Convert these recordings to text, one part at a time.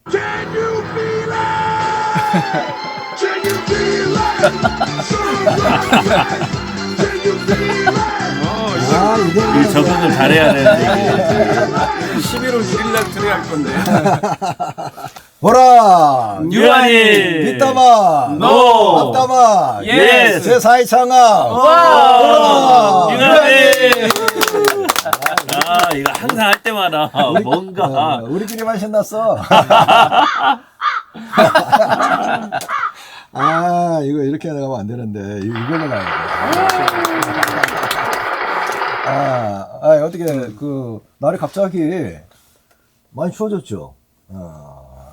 Can you feel it? Can you feel it? Can you feel it? 아, 이게 이 적응을 잘해야 되는데 11월 1일 날 들어갈 건데. 보라 유한이 빗다마 노 앞다마 예스 제4의 창업 와 유한이 아 이거 항상 할 때마다 뭔가 우리끼리만 신났어. 아 이거 이렇게 나가면 안 되는데 이걸로 가야 돼. 어떻게 그 날이 갑자기 많이 추워졌죠.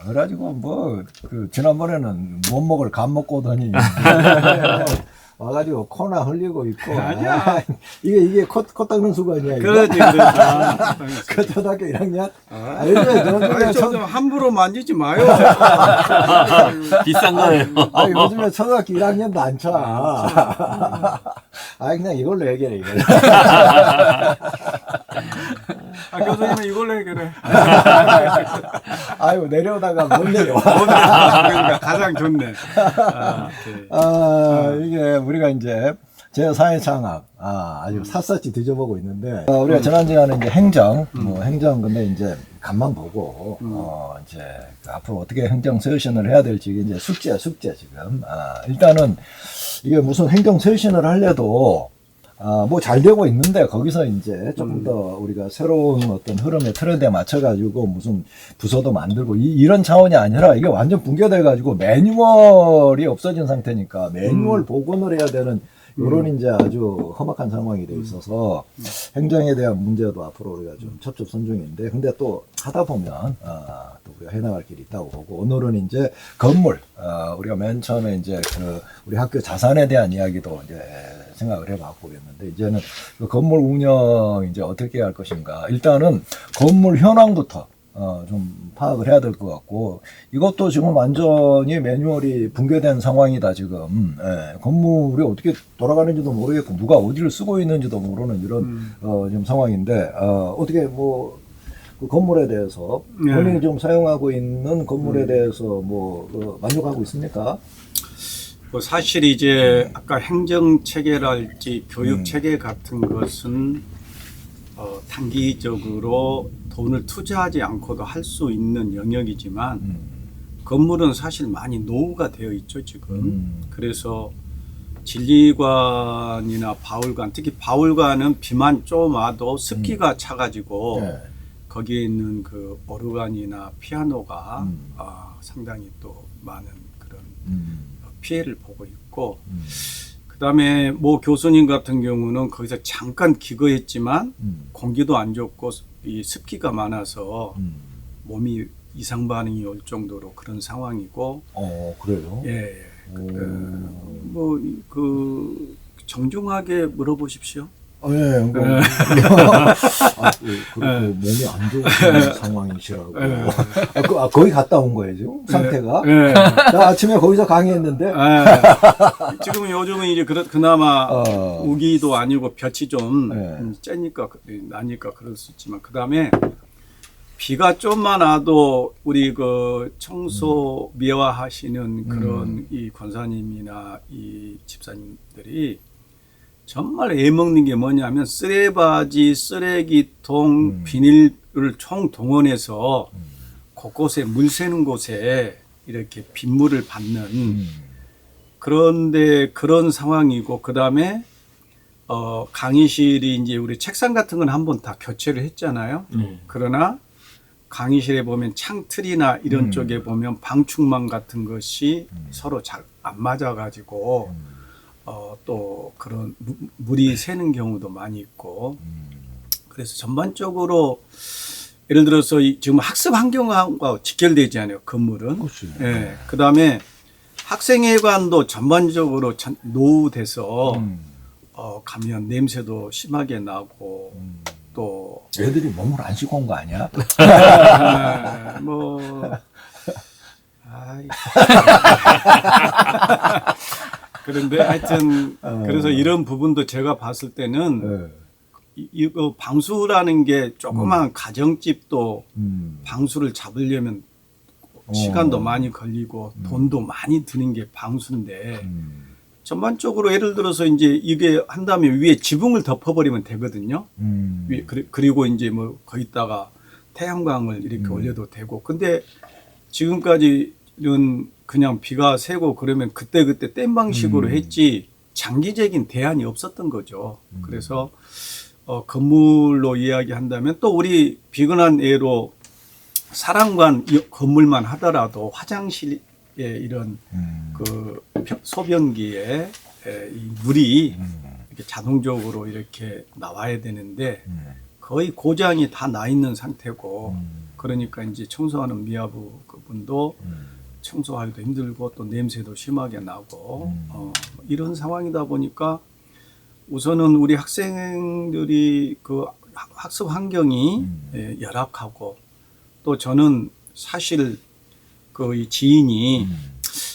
그래가지고 뭐 그 지난번에는 못 먹을 간 먹고 오더니 와가지고 코나 흘리고 있고. 아니야. 이게 코 닦는 수건이야. 이거? 그렇지. 그 초등학교 1학년? 요즘에 아니, 좀 함부로 만지지 마요. 비싼 거예요. 요즘에 초등학교 1학년도 안 차. 그냥 이걸로 해결해, 이걸로. 교수님은 이걸로 해결해. 내려오다가 못 내려와. 그러니까 가장 좋네. 이게 우리가 이제 제4의 창업, 아주 샅샅이 뒤져보고 있는데, 우리가 지난주에는 이제 행정, 행정, 근데 이제 간만 보고, 이제 앞으로 어떻게 행정 쇄신을 해야 될지, 이제 숙제 지금. 일단은 이게 무슨 행정 쇄신을 하려도, 뭐 잘 되고 있는데 거기서 이제 조금 더 우리가 새로운 어떤 흐름의 트렌드에 맞춰가지고 무슨 부서도 만들고 이런 차원이 아니라 이게 완전 붕괴돼가지고 매뉴얼이 없어진 상태니까 매뉴얼 복원을 해야 되는 이런 이제 아주 험악한 상황이 돼 있어서 행정에 대한 문제도 앞으로 우리가 좀 첩첩선중인데 근데 또 하다 보면 또 우리가 해나갈 길이 있다고 보고 오늘은 이제 건물 우리가 맨 처음에 이제 그 우리 학교 자산에 대한 이야기도 이제 생각을 해봤고 그랬는데 이제는 그 건물 운영 이제 어떻게 할 것인가 일단은 건물 현황부터 좀 파악을 해야 될 것 같고 이것도 지금 완전히 매뉴얼이 붕괴된 상황이다 지금. 건물이 어떻게 돌아가는지도 모르겠고 누가 어디를 쓰고 있는지도 모르는 이런 좀 상황인데 어떻게 뭐 그 건물에 대해서 본인이 좀 사용하고 있는 건물에 대해서 뭐 만족하고 있습니까? 뭐 사실 이제 아까 행정 체계랄지 교육 체계 같은 것은 단기적으로 돈을 투자하지 않고도 할 수 있는 영역이지만 건물은 사실 많이 노후가 되어 있죠 지금. 그래서 진리관이나 바울관, 특히 바울관은 비만 좀 와도 습기가 차가지고 거기에 있는 그 오르간이나 피아노가 상당히 또 많은 그런 피해를 보고 있고 그다음에 뭐 교수님 같은 경우는 거기서 잠깐 기거했지만 공기도 안 좋고 이 습기가 많아서 몸이 이상 반응이 올 정도로 그런 상황이고. 그래요? 예. 뭐 그 정중하게 물어보십시오. 예, 그렇게 몸이 안 좋은 상황이시라고. 거기 갔다 온 거예요, 지금? 상태가? 나 아침에 거기서 강의했는데? 지금 요즘은 이제 그나마 우기도 아니고 볕이 좀 쬐니까, 나니까 그럴 수 있지만, 그 다음에 비가 좀만 와도 우리 그 청소 미화하시는 그런 이 권사님이나 이 집사님들이 정말 애먹는 게 뭐냐면 쓰레바지, 쓰레기통, 비닐을 총동원해서 곳곳에 물 새는 곳에 이렇게 빗물을 받는 그런데 그런 상황이고 그 다음에 강의실이 이제 우리 책상 같은 건 한번 다 교체를 했잖아요. 그러나 강의실에 보면 창틀이나 이런 쪽에 보면 방충망 같은 것이 서로 잘 안 맞아가지고 또 그런 물이 새는 경우도 많이 있고 그래서 전반적으로 예를 들어서 지금 학습 환경과 직결되지 않아요 건물은. 예. 그다음에 학생회관도 전반적으로 노후돼서 가면 냄새도 심하게 나고 또 애들이 몸을 안 씻고 온 거 아니야? 뭐 그런데 하여튼 그래서 이런 부분도 제가 봤을 때는 이거 방수라는 게 조그만 가정집도 방수를 잡으려면 시간도 많이 걸리고 돈도 많이 드는 게 방수인데 전반적으로 예를 들어서 이제 이게 한다면 위에 지붕을 덮어버리면 되거든요. 그리고 이제 뭐 거기다가 태양광을 이렇게 올려도 되고. 근데 지금까지는 그냥 비가 새고 그러면 그때그때 땜 방식으로 했지 장기적인 대안이 없었던 거죠. 그래서 건물로 이야기한다면 또 우리 비근한 예로 사랑관 건물만 하더라도 화장실에 이런 그 소변기에 이 물이 이렇게 자동적으로 이렇게 나와야 되는데 거의 고장이 다 나 있는 상태고 그러니까 이제 청소하는 미화부 그분도 청소하기도 힘들고 또 냄새도 심하게 나고 이런 상황이다 보니까 우선은 우리 학생들이 그 학습 환경이 열악하고 또 저는 사실 그 이 지인이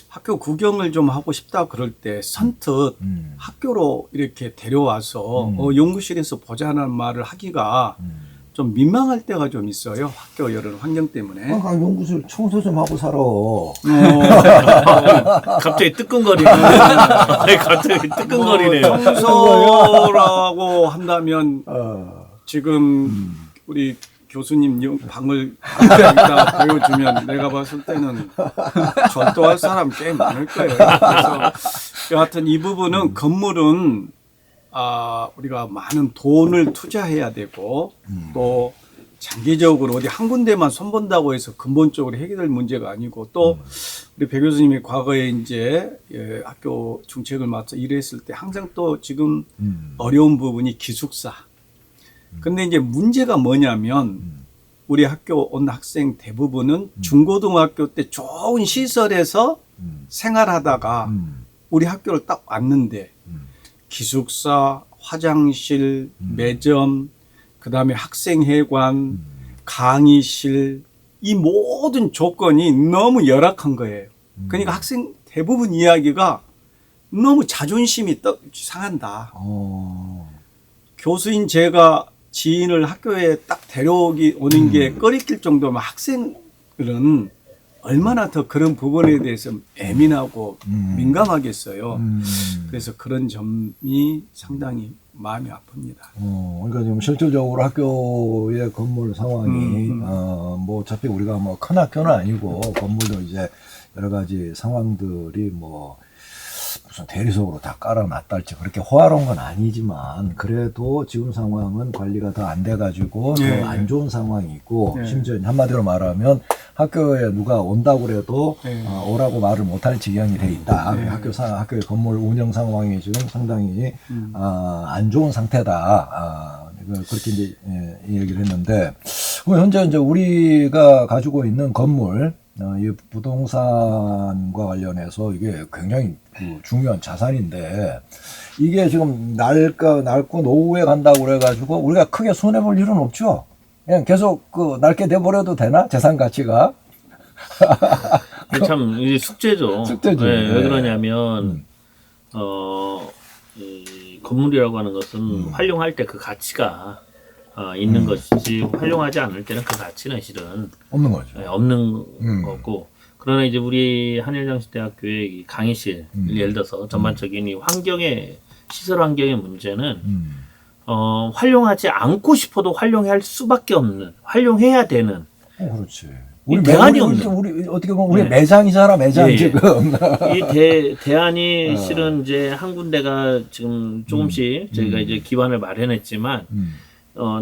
학교 구경을 좀 하고 싶다 그럴 때 선뜻 학교로 이렇게 데려와서 연구실에서 보자는 말을 하기가 좀 민망할 때가 좀 있어요. 학교 이런 환경 때문에. 연구실 청소 좀 하고 살아. 갑자기 뜨끔거리네. 갑자기 뜨끔거리네요. 청소라고 한다면 지금 우리 교수님 방을 여기다 보여주면 내가 봤을 때는 절도할 사람 꽤 많을 거예요. 그래서 여하튼 이 부분은 건물은 우리가 많은 돈을 투자해야 되고 또 장기적으로 어디 한 군데만 손본다고 해서 근본적으로 해결될 문제가 아니고 또 우리 배 교수님이 과거에 이제 학교 중책을 맡아 일했을 때 항상 또 지금 어려운 부분이 기숙사. 근데 이제 문제가 뭐냐면 우리 학교 온 학생 대부분은 중고등학교 때 좋은 시설에서 생활하다가 우리 학교를 딱 왔는데 기숙사, 화장실, 매점, 그 다음에 학생회관, 강의실 이 모든 조건이 너무 열악한 거예요. 그러니까 학생 대부분 이야기가 너무 자존심이 상한다. 교수인 제가 지인을 학교에 딱 오는 게 꺼리낄 정도면 학생들은 얼마나 더 그런 부분에 대해서 예민하고 민감하겠어요. 그래서 그런 점이 상당히 마음이 아픕니다. 그러니까 지금 실질적으로 학교의 건물 상황이 뭐 어차피 우리가 뭐 큰 학교는 아니고 건물도 이제 여러 가지 상황들이 뭐 무슨 대리석으로 다 깔아놨달지 그렇게 호화로운 건 아니지만 그래도 지금 상황은 관리가 더 안 돼가지고 더 안 좋은 상황이 있고 심지어 한마디로 말하면 학교에 누가 온다고 그래도 오라고 말을 못할 지경이 돼 있다. 학교의 건물 운영 상황이 지금 상당히 안 좋은 상태다. 그렇게 이제 얘기를 했는데 현재 이제 우리가 가지고 있는 건물 이 부동산과 관련해서 이게 굉장히 중요한 자산인데 이게 지금 낡고 노후에 간다고 그래가지고 우리가 크게 손해볼 일은 없죠. 그냥 계속 낡게 돼버려도 되나? 재산 가치가? 참 이게 숙제죠. 숙제죠. 네, 왜 그러냐면 이 건물이라고 하는 것은 활용할 때 그 가치가 있는 것이지 활용하지 않을 때는 그 가치는 실은 없는 거죠. 없는 거고. 그러나 이제 우리 한일장시대학교의 이 강의실 예를 들어서 전반적인 이 시설 환경의 문제는 활용하지 않고 싶어도 활용할 수밖에 없는, 활용해야 되는. 그렇지. 대안이 없는. 우리 어떻게 보면 우리 매장이잖아, 매장 지금. 이 대안이 실은 이제 한 군데가 지금 조금씩 저희가 이제 기반을 마련했지만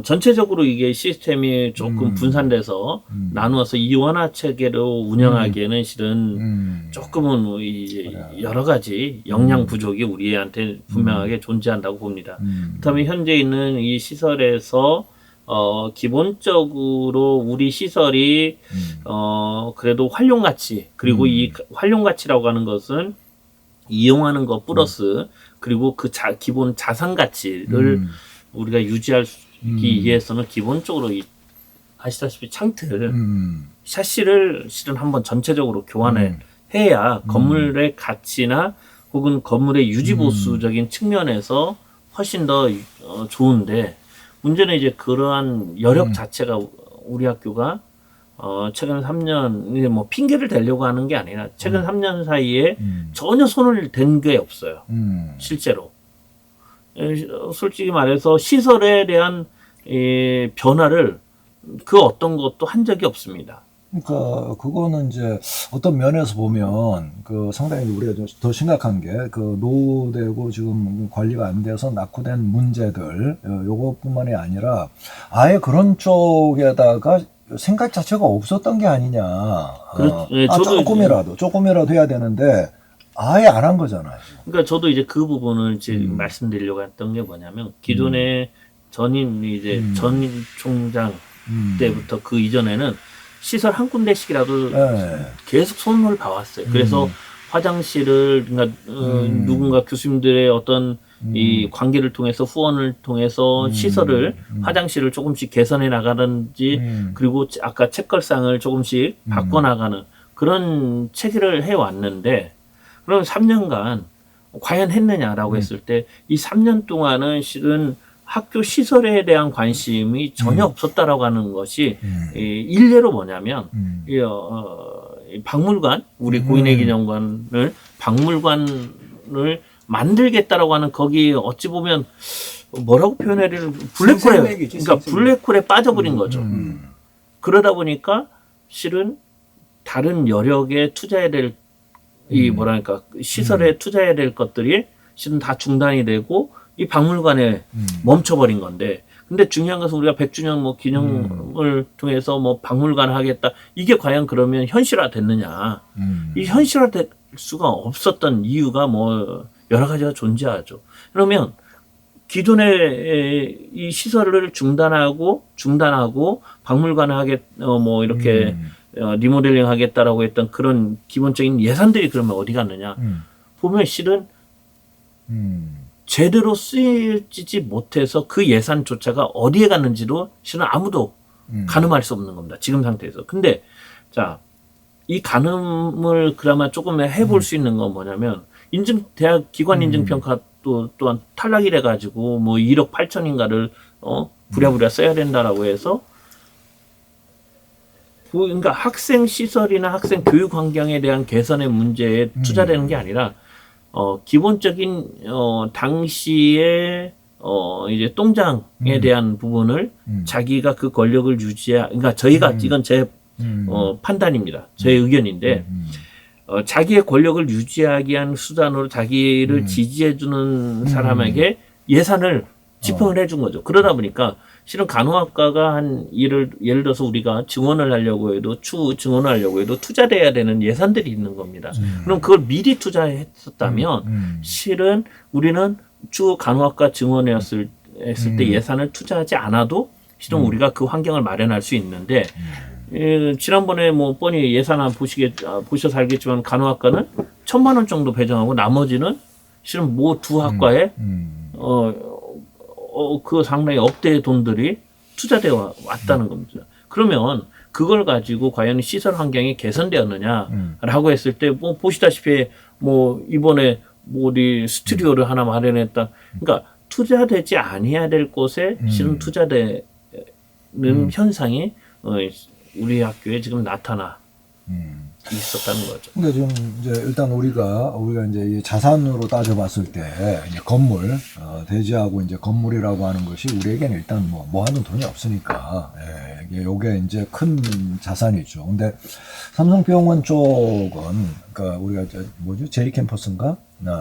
전체적으로 이게 시스템이 조금 분산돼서 나누어서 이원화 체계로 운영하기에는 실은 조금은 이제 여러 가지 영양 부족이 우리한테 분명하게 존재한다고 봅니다. 그다음에 현재 있는 이 시설에서 기본적으로 우리 시설이 그래도 활용 가치 그리고 이 활용 가치라고 하는 것은 이용하는 것 플러스 그리고 그 기본 자산 가치를 우리가 유지할 위해서는 기본적으로 아시다시피 창틀, 샤시를 실은 한번 전체적으로 교환을 해야 건물의 가치나 혹은 건물의 유지보수적인 측면에서 훨씬 더 좋은데 문제는 이제 그러한 여력 자체가 우리 학교가 최근 3년 이제 뭐 핑계를 대려고 하는 게 아니라 최근 3년 사이에 전혀 손을 댄 게 없어요. 실제로. 솔직히 말해서 시설에 대한 변화를 그 어떤 것도 한 적이 없습니다. 그러니까 그거는 이제 어떤 면에서 보면 그 상당히 우리가 좀 더 심각한 게 그 노후되고 지금 관리가 안 돼서 낙후된 문제들 요것뿐만이 아니라 아예 그런 쪽에다가 생각 자체가 없었던 게 아니냐. 예, 저도 조금이라도 해야 되는데 아예 안 한 거잖아요. 그러니까 저도 이제 그 부분을 이제 말씀드리려고 했던 게 뭐냐면 기존에 전임 이제 전 총장 때부터 그 이전에는 시설 한 군데씩이라도 계속 손을 봐왔어요. 그래서 화장실을 그러니까 누군가 교수님들의 어떤 이 관계를 통해서 후원을 통해서 시설을 화장실을 조금씩 개선해 나가든지 그리고 아까 책걸상을 조금씩 바꿔 나가는 그런 체계를 해 왔는데 그럼 3년간 과연 했느냐라고 했을 때 이 3년 동안은 실은 학교 시설에 대한 관심이 전혀 없었다라고 하는 것이 일례로 뭐냐면 이 박물관 우리 고인의 기념관을 박물관을 만들겠다라고 하는 거기 어찌 보면 뭐라고 표현해야 되나 블랙홀에 그러니까 블랙홀에 빠져버린 거죠. 그러다 보니까 실은 다른 여력에 투자해야 될 이 뭐랄까 시설에 투자해야 될 것들이 실은 다 중단이 되고 이 박물관에 멈춰버린 건데 근데 중요한 것은 우리가 100주년 뭐 기념을 통해서 뭐 박물관을 하겠다 이게 과연 그러면 현실화 됐느냐 이 현실화될 수가 없었던 이유가 뭐 여러 가지가 존재하죠. 그러면 기존의 이 시설을 중단하고 박물관을 뭐 이렇게 리모델링 하겠다라고 했던 그런 기본적인 예산들이 그러면 어디 갔느냐 보면 실은 제대로 쓰이지 못해서 그 예산조차가 어디에 갔는지도 실은 아무도 가늠할 수 없는 겁니다. 지금 상태에서. 근데 자, 이 가늠을 그나마 조금 해볼 수 있는 건 뭐냐면 대학 기관 인증평가 또한 탈락이 돼가지고 뭐 1억 8천인가를 부랴부랴 써야 된다라고 해서 그러니까 학생 시설이나 학생 교육 환경에 대한 개선의 문제에 투자되는 게 아니라 기본적인 당시에 이제 통장에 대한 부분을 자기가 그 권력을 그러니까 저희가 이건 제 판단입니다. 제 의견인데 자기의 권력을 유지하기 위한 수단으로 자기를 지지해주는 사람에게 예산을 집행을 해준 거죠. 그러다 보니까 실은 간호학과가 예를 들어서 우리가 증원을 하려고 해도 추후 증원을 하려고 해도 투자돼야 되는 예산들이 있는 겁니다. 그럼 그걸 미리 투자했었다면 실은 우리는 추후 간호학과 증원했을 때 예산을 투자하지 않아도 실은 우리가 그 환경을 마련할 수 있는데 지난번에 뭐 뻔히 예산안 보셔서 알겠지만 간호학과는 1,000만 원 정도 배정하고 나머지는 실은 뭐 두 학과에 그 상당히 억대의 돈들이 투자되어 왔다는 겁니다. 그러면 그걸 가지고 과연 시설 환경이 개선되었느냐라고 했을 때 뭐 보시다시피 뭐 이번에 뭐 어디 스튜디오를 하나 마련했다. 그러니까 투자되지 아니해야 될 곳에 실은 투자되는 현상이 우리 학교에 지금 나타나 있었다는 거죠. 근데 지금 이제 일단 우리가 이제 이 자산으로 따져봤을 때 이제 건물, 대지하고 이제 건물이라고 하는 것이 우리에게는 일단 뭐 하는 돈이 없으니까, 요게 이제 큰 자산이죠. 근데 삼성병원 쪽은, 그러니까 우리가 제이 캠퍼스인가?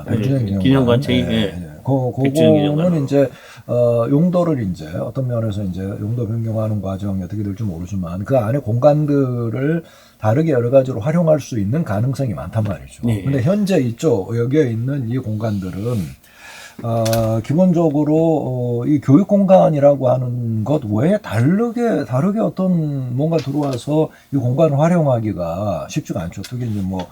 백주년 기념관 그거는 이제 용도를 이제 어떤 면에서 이제 용도 변경하는 과정이 어떻게 될지 모르지만 그 안에 공간들을 다르게 여러 가지로 활용할 수 있는 가능성이 많단 말이죠. 네. 근데 현재 여기에 있는 이 공간들은 기본적으로 이 교육 공간이라고 하는 것 외에 다르게 어떤 뭔가 들어와서 이 공간을 활용하기가 쉽지가 않죠. 특히 이제 뭐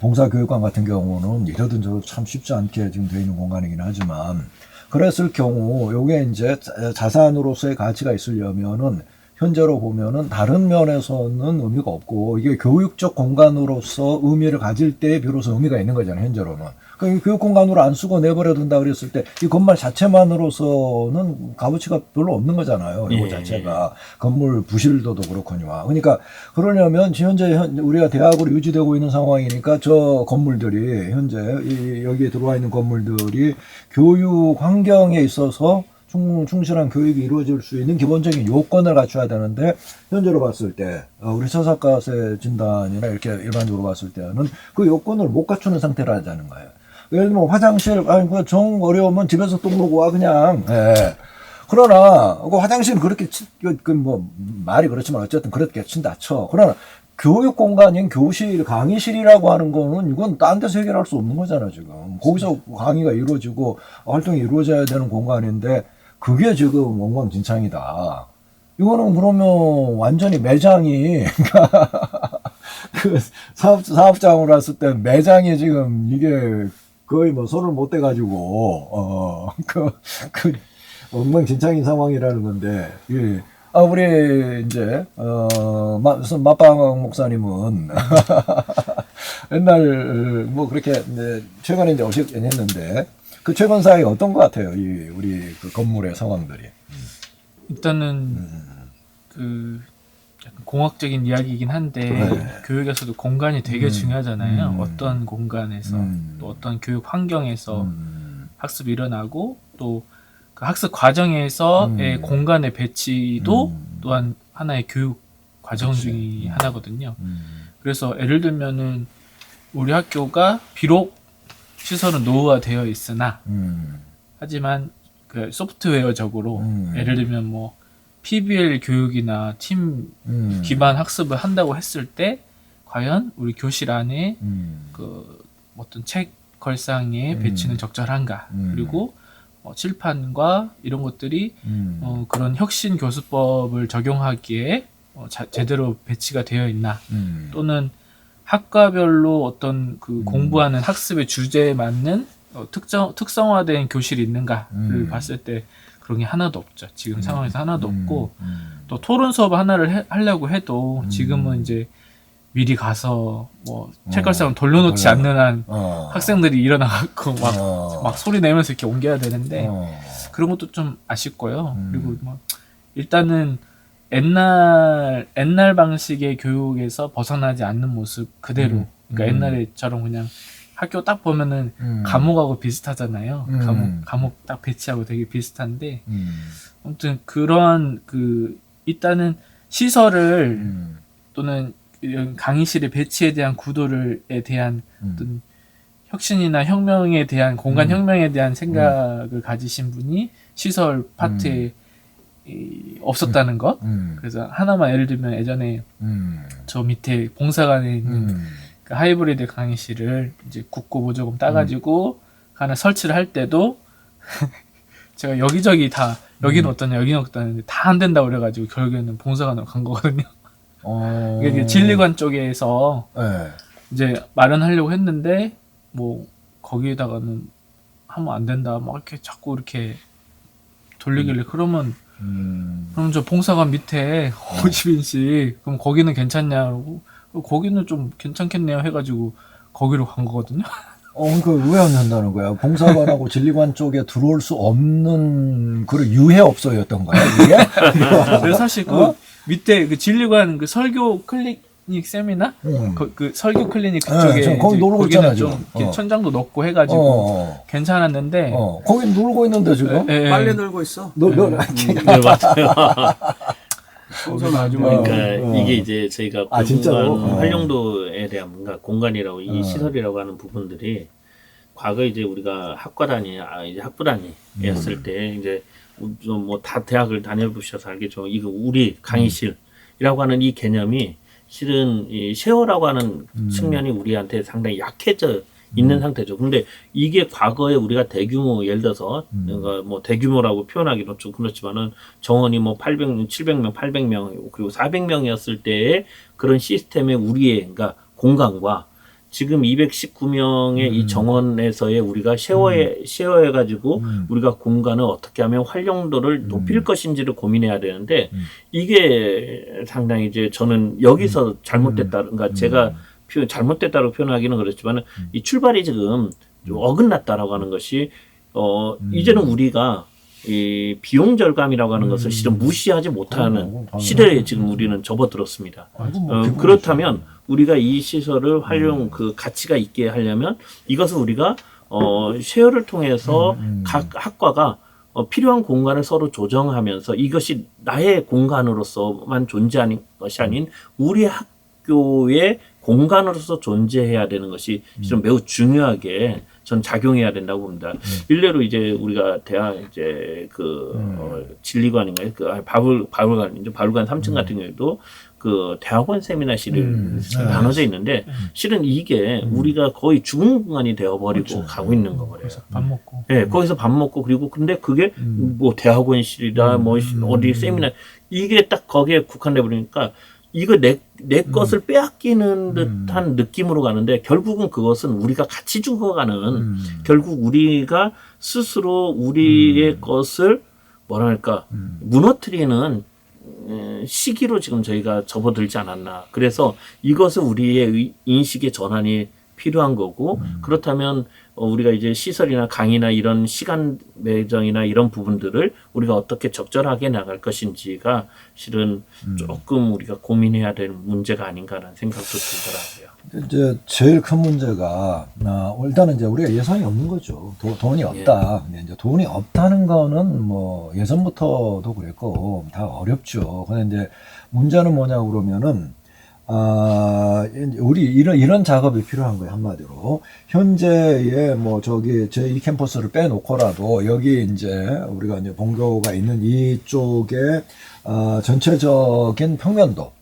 봉사교육관 같은 경우는 이러든 저러든 참 쉽지 않게 지금 되어 있는 공간이긴 하지만 그랬을 경우 요게 이제 자산으로서의 가치가 있으려면은 현재로 보면은 다른 면에서는 의미가 없고 이게 교육적 공간으로서 의미를 가질 때 비로소 의미가 있는 거잖아요. 현재로는. 그 교육 공간으로 안 쓰고 내버려 둔다 그랬을 때 이 건물 자체만으로서는 값어치가 별로 없는 거잖아요. 이거 자체가 건물 부실도도 그렇거니와. 그러니까 그러려면 현재 우리가 대학으로 유지되고 있는 상황이니까 저 건물들이 현재 여기에 들어와 있는 건물들이 교육 환경에 있어서 충실한 교육이 이루어질 수 있는 기본적인 요건을 갖춰야 되는데 현재로 봤을 때 우리 서사과세 진단이나 이렇게 일반적으로 봤을 때는 그 요건을 못 갖추는 상태라는 거예요. 예를 들면 화장실 정 어려우면 집에서 또 물고 와 그냥. 예. 그러나 그 화장실은 그렇게 뭐 말이 그렇지만 어쨌든 그렇게 친다 쳐. 그러나 교육 공간인 교실, 강의실이라고 하는 거는 이건 딴 데서 해결할 수 없는 거잖아 지금. 거기서 강의가 이루어지고 활동이 이루어져야 되는 공간인데 그게 지금 엉망진창이다. 이거는 그러면 완전히 매장이 그 사업장으로 왔을 때 매장이 지금 이게 거의 뭐 손을 못 대가지고 그 엉망진창인 상황이라는 건데. 예. 우리 이제 무슨 맞방 목사님은 옛날 뭐 그렇게 이제 최근에 이제 오셨긴 했는데 그 최근 사이 어떤 것 같아요? 이 우리 그 건물의 상황들이. 일단은 그 약간 공학적인 이야기이긴 한데 네. 교육에서도 공간이 되게 중요하잖아요. 어떤 공간에서 또 어떤 교육 환경에서 학습이 일어나고 또 그 학습 과정에서의 공간의 배치도 또한 하나의 교육 과정 중의 하나거든요. 그래서 예를 들면은 우리 학교가 비록 시설은 노후화되어 있으나 하지만 그 소프트웨어적으로 예를 들면 뭐 PBL 교육이나 팀 기반 학습을 한다고 했을 때 과연 우리 교실 안에 그 어떤 책 걸상의 배치는 적절한가 그리고 칠판과 이런 것들이 그런 혁신 교수법을 적용하기에 제대로 배치가 되어 있나 또는 학과별로 어떤 그 공부하는 학습의 주제에 맞는 특성화된 교실이 있는가를 봤을 때 그런 게 하나도 없죠. 지금 상황에서 하나도 없고 또 토론 수업 하나를 하려고 해도 지금은 이제 미리 가서 뭐 책걸상을 돌려놓지 않는 한 학생들이 일어나갖고 막 소리 내면서 이렇게 옮겨야 되는데 그런 것도 좀 아쉽고요. 그리고 뭐 일단은 옛날 방식의 교육에서 벗어나지 않는 모습 그대로 그러니까 옛날에처럼 그냥 학교 딱 보면은 감옥하고 비슷하잖아요. 감옥 딱 배치하고 되게 비슷한데 아무튼 그런 그 일단은 시설을 또는 이런 강의실의 배치에 대한 구도에 대한 어떤 혁신이나 혁명에 대한 공간 혁명에 대한 생각을 가지신 분이 시설 파트에 없었다는 것. 그래서 하나만 예를 들면 예전에 저 밑에 봉사관에 있는 그 하이브리드 강의실을 이제 국고 보조금 따가지고 하나 설치를 할 때도 제가 여기저기 다 여기는 어떠냐 여기는 어떠냐 다 안 된다고 그래가지고 결국에는 봉사관으로 간 거거든요. 이게 진리관 쪽에서 네. 이제 마련하려고 했는데 뭐 거기에다가는 하면 안 된다 막 이렇게 자꾸 이렇게 돌리길래 그러면 저 봉사관 밑에 50인씩 그럼 거기는 괜찮냐고 거기는 좀 괜찮겠네요 해가지고 거기로 간 거거든요. 그러니까 왜 안 된다는 거야? 봉사관하고 진리관 쪽에 들어올 수 없는 그런 유해업소였던 거야, 이게? 그래서 사실 그 밑에 그 진리관 그 설교 클리닉 세미나 그 설교 클리닉 그쪽에 거기 놀고 거기는 있잖아, 좀 지금. 이렇게 천장도 넣고 해가지고 괜찮았는데 거기 놀고 있는데 지금? 빨래 널고 있어. 너 네, 맞아요. 청소는 아주 그러니까 이게 이제 저희가 그 진짜로? 공간 활용도에 대한 뭔가 공간이라고 이 시설이라고 하는 부분들이 과거 이제 우리가 이제 학부단이었을 때 이제 좀 뭐 다 대학을 다녀보셔서 알겠죠. 이거 우리 강의실이라고 하는 이 개념이 실은 이 쉐어라고 하는 측면이 우리한테 상당히 약해져 있는 상태죠. 근데 이게 과거에 우리가 대규모 예를 들어서 뭐 대규모라고 표현하기도 좀 그렇지만은 정원이 뭐 800명, 700명, 800명 그리고 400명이었을 때의 그런 시스템의 우리의 그러니까 공간과 지금 219명의 이 정원에서의 우리가 쉐어해가지고 우리가 공간을 어떻게 하면 활용도를 높일 것인지를 고민해야 되는데 이게 상당히 이제 저는 여기서 잘못됐다, 그러니까 제가 잘못됐다고 표현하기는 그렇지만 이 출발이 지금 좀 어긋났다라고 하는 것이 이제는 우리가 이 비용 절감이라고 하는 것을 실은 무시하지 못하는 시대에 지금 우리는 접어들었습니다. 그렇다면 우리가 이 시설을 활용 그 가치가 있게 하려면 이것을 우리가 쉐어를 통해서 각 학과가 필요한 공간을 서로 조정하면서 이것이 나의 공간으로서만 존재하는 것이 아닌 우리 학교의 공간으로서 존재해야 되는 것이 실은 매우 중요하게 전 작용해야 된다고 봅니다. 일례로 이제 우리가 대학 이제 진리관인가요? 바울관 3층 같은 경우에도 그 대학원 세미나실을 나눠져 있는데 실은 이게 우리가 거의 죽은 공간이 되어버리고 가고 있는 거거든요. 밥 먹고. 네, 거기서 밥 먹고 그리고 근데 그게 뭐 대학원실이다 뭐 어디 세미나 이게 딱 거기에 국한돼 버리니까 이거 내 것을 빼앗기는 듯한 느낌으로 가는데 결국은 그것은 우리가 같이 죽어가는 결국 우리가 스스로 우리의 것을 뭐랄까 무너뜨리는 시기로 지금 저희가 접어들지 않았나. 그래서 이것은 우리의 인식의 전환이 필요한 거고 그렇다면 우리가 이제 시설이나 강의나 이런 시간 배정이나 이런 부분들을 우리가 어떻게 적절하게 나갈 것인지가 실은 조금 우리가 고민해야 될 문제가 아닌가라는 생각도 들더라고요. 이제 제일 큰 문제가 일단은 이제 우리가 예산이 없는 거죠. 돈이 없다. 근데 이제 돈이 없다는 거는 뭐 예전부터도 그랬고 다 어렵죠. 근데 이제 문제는 뭐냐 그러면은 우리 이런 작업이 필요한 거예요, 한마디로. 현재의 제2 캠퍼스를 빼놓고라도 여기 이제 우리가 이제 본교가 있는 이쪽에 전체적인 평면도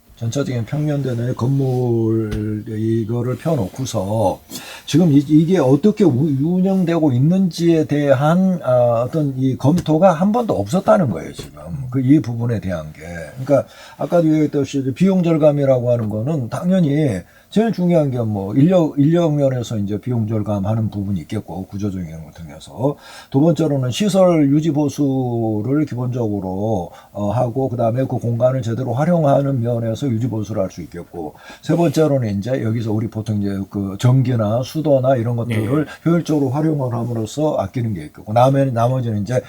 내 건물 이거를 펴놓고서 지금 이게 어떻게 운영되고 있는지에 대한 어떤 이 검토가 한 번도 없었다는 거예요, 지금. 이 부분에 대한 게. 그러니까 아까도 얘기했듯이 비용 절감이라고 하는 거는 당연히 제일 중요한 게 인력 면에서 이제 비용 절감하는 부분이 있겠고, 구조적인 걸 통해서. 두 번째로는 시설 유지 보수를 기본적으로 하고, 그 다음에 그 공간을 제대로 활용하는 면에서 유지 보수를 할 수 있겠고, 세 번째로는 이제 여기서 우리 보통 이제 그 전기나 수도나 이런 것들을 효율적으로 활용을 함으로써 아끼는 게 있겠고, 나머지는 이제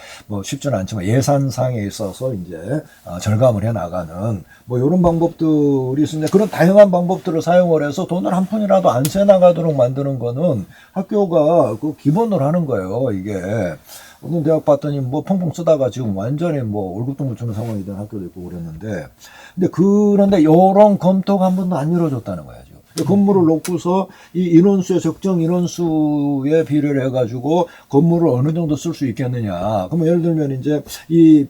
쉽지는 않지만 예산상에 있어서 이제 절감을 해 나가는 이런 방법들이 있습니다. 그런 다양한 방법들을 사용을 해서 돈을 한 푼이라도 안 새 나가도록 만드는 거는 학교가 그 기본으로 하는 거예요. 이게 어느 대학 봤더니 펑펑 쓰다가 지금 완전히 월급도 못 주는 상황이 된 학교도 있고 그랬는데, 그런데 이런 검토가 한 번도 안 이루어졌다는 거예요. 건물을 놓고서 이 인원수의 적정 인원수에 비례를 해가지고 건물을 어느 정도 쓸 수 있겠느냐. 그러면 예를 들면 이제 이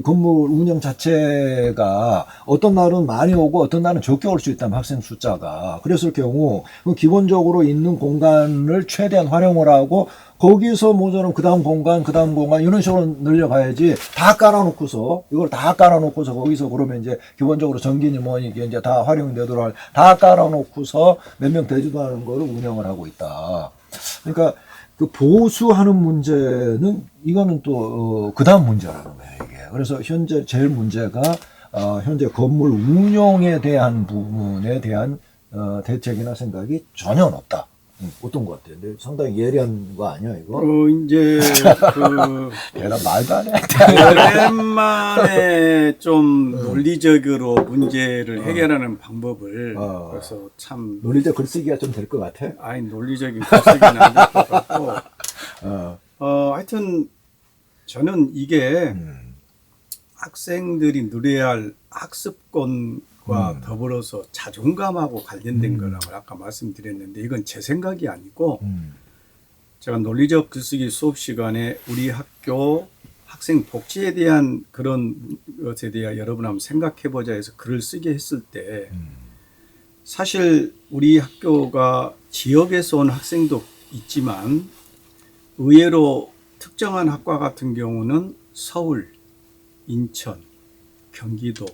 건물 운영 자체가 어떤 날은 많이 오고 어떤 날은 적게 올 수 있다면 학생 숫자가. 그랬을 경우 기본적으로 있는 공간을 최대한 활용을 하고 거기서 모자란 그 다음 공간 이런 식으로 늘려가야지. 이걸 다 깔아놓고서 거기서 그러면 이제 기본적으로 전기니 이게 이제 다 활용이 되도록 다 깔아놓고서 몇 명 되지도 않은 거를 운영을 하고 있다. 그러니까 그 보수하는 문제는 이거는 또 그 다음 문제라는 거예요, 이게. 그래서 현재 제일 문제가 현재 건물 운영에 대한 부분에 대한 대책이나 생각이 전혀 없다. 어떤 것 같아요? 근데 상당히 예리한 거 아니야, 이거? 이제 걔가 말도 안 해. 오랜만에 좀 논리적으로 문제를 해결하는 방법을 그래서 참 논리적 글쓰기가 좀 될 것 같아? 아니 논리적인 글쓰기는 안 될 것 같고 하여튼 저는 이게 학생들이 누려야 할 학습권과 더불어서 자존감하고 관련된 거라고 아까 말씀드렸는데 이건 제 생각이 아니고 제가 논리적 글쓰기 수업 시간에 우리 학교 학생 복지에 대한 그런 것에 대해 여러분 한번 생각해보자 해서 글을 쓰게 했을 때 사실 우리 학교가 지역에서 온 학생도 있지만 의외로 특정한 학과 같은 경우는 서울, 인천, 경기도,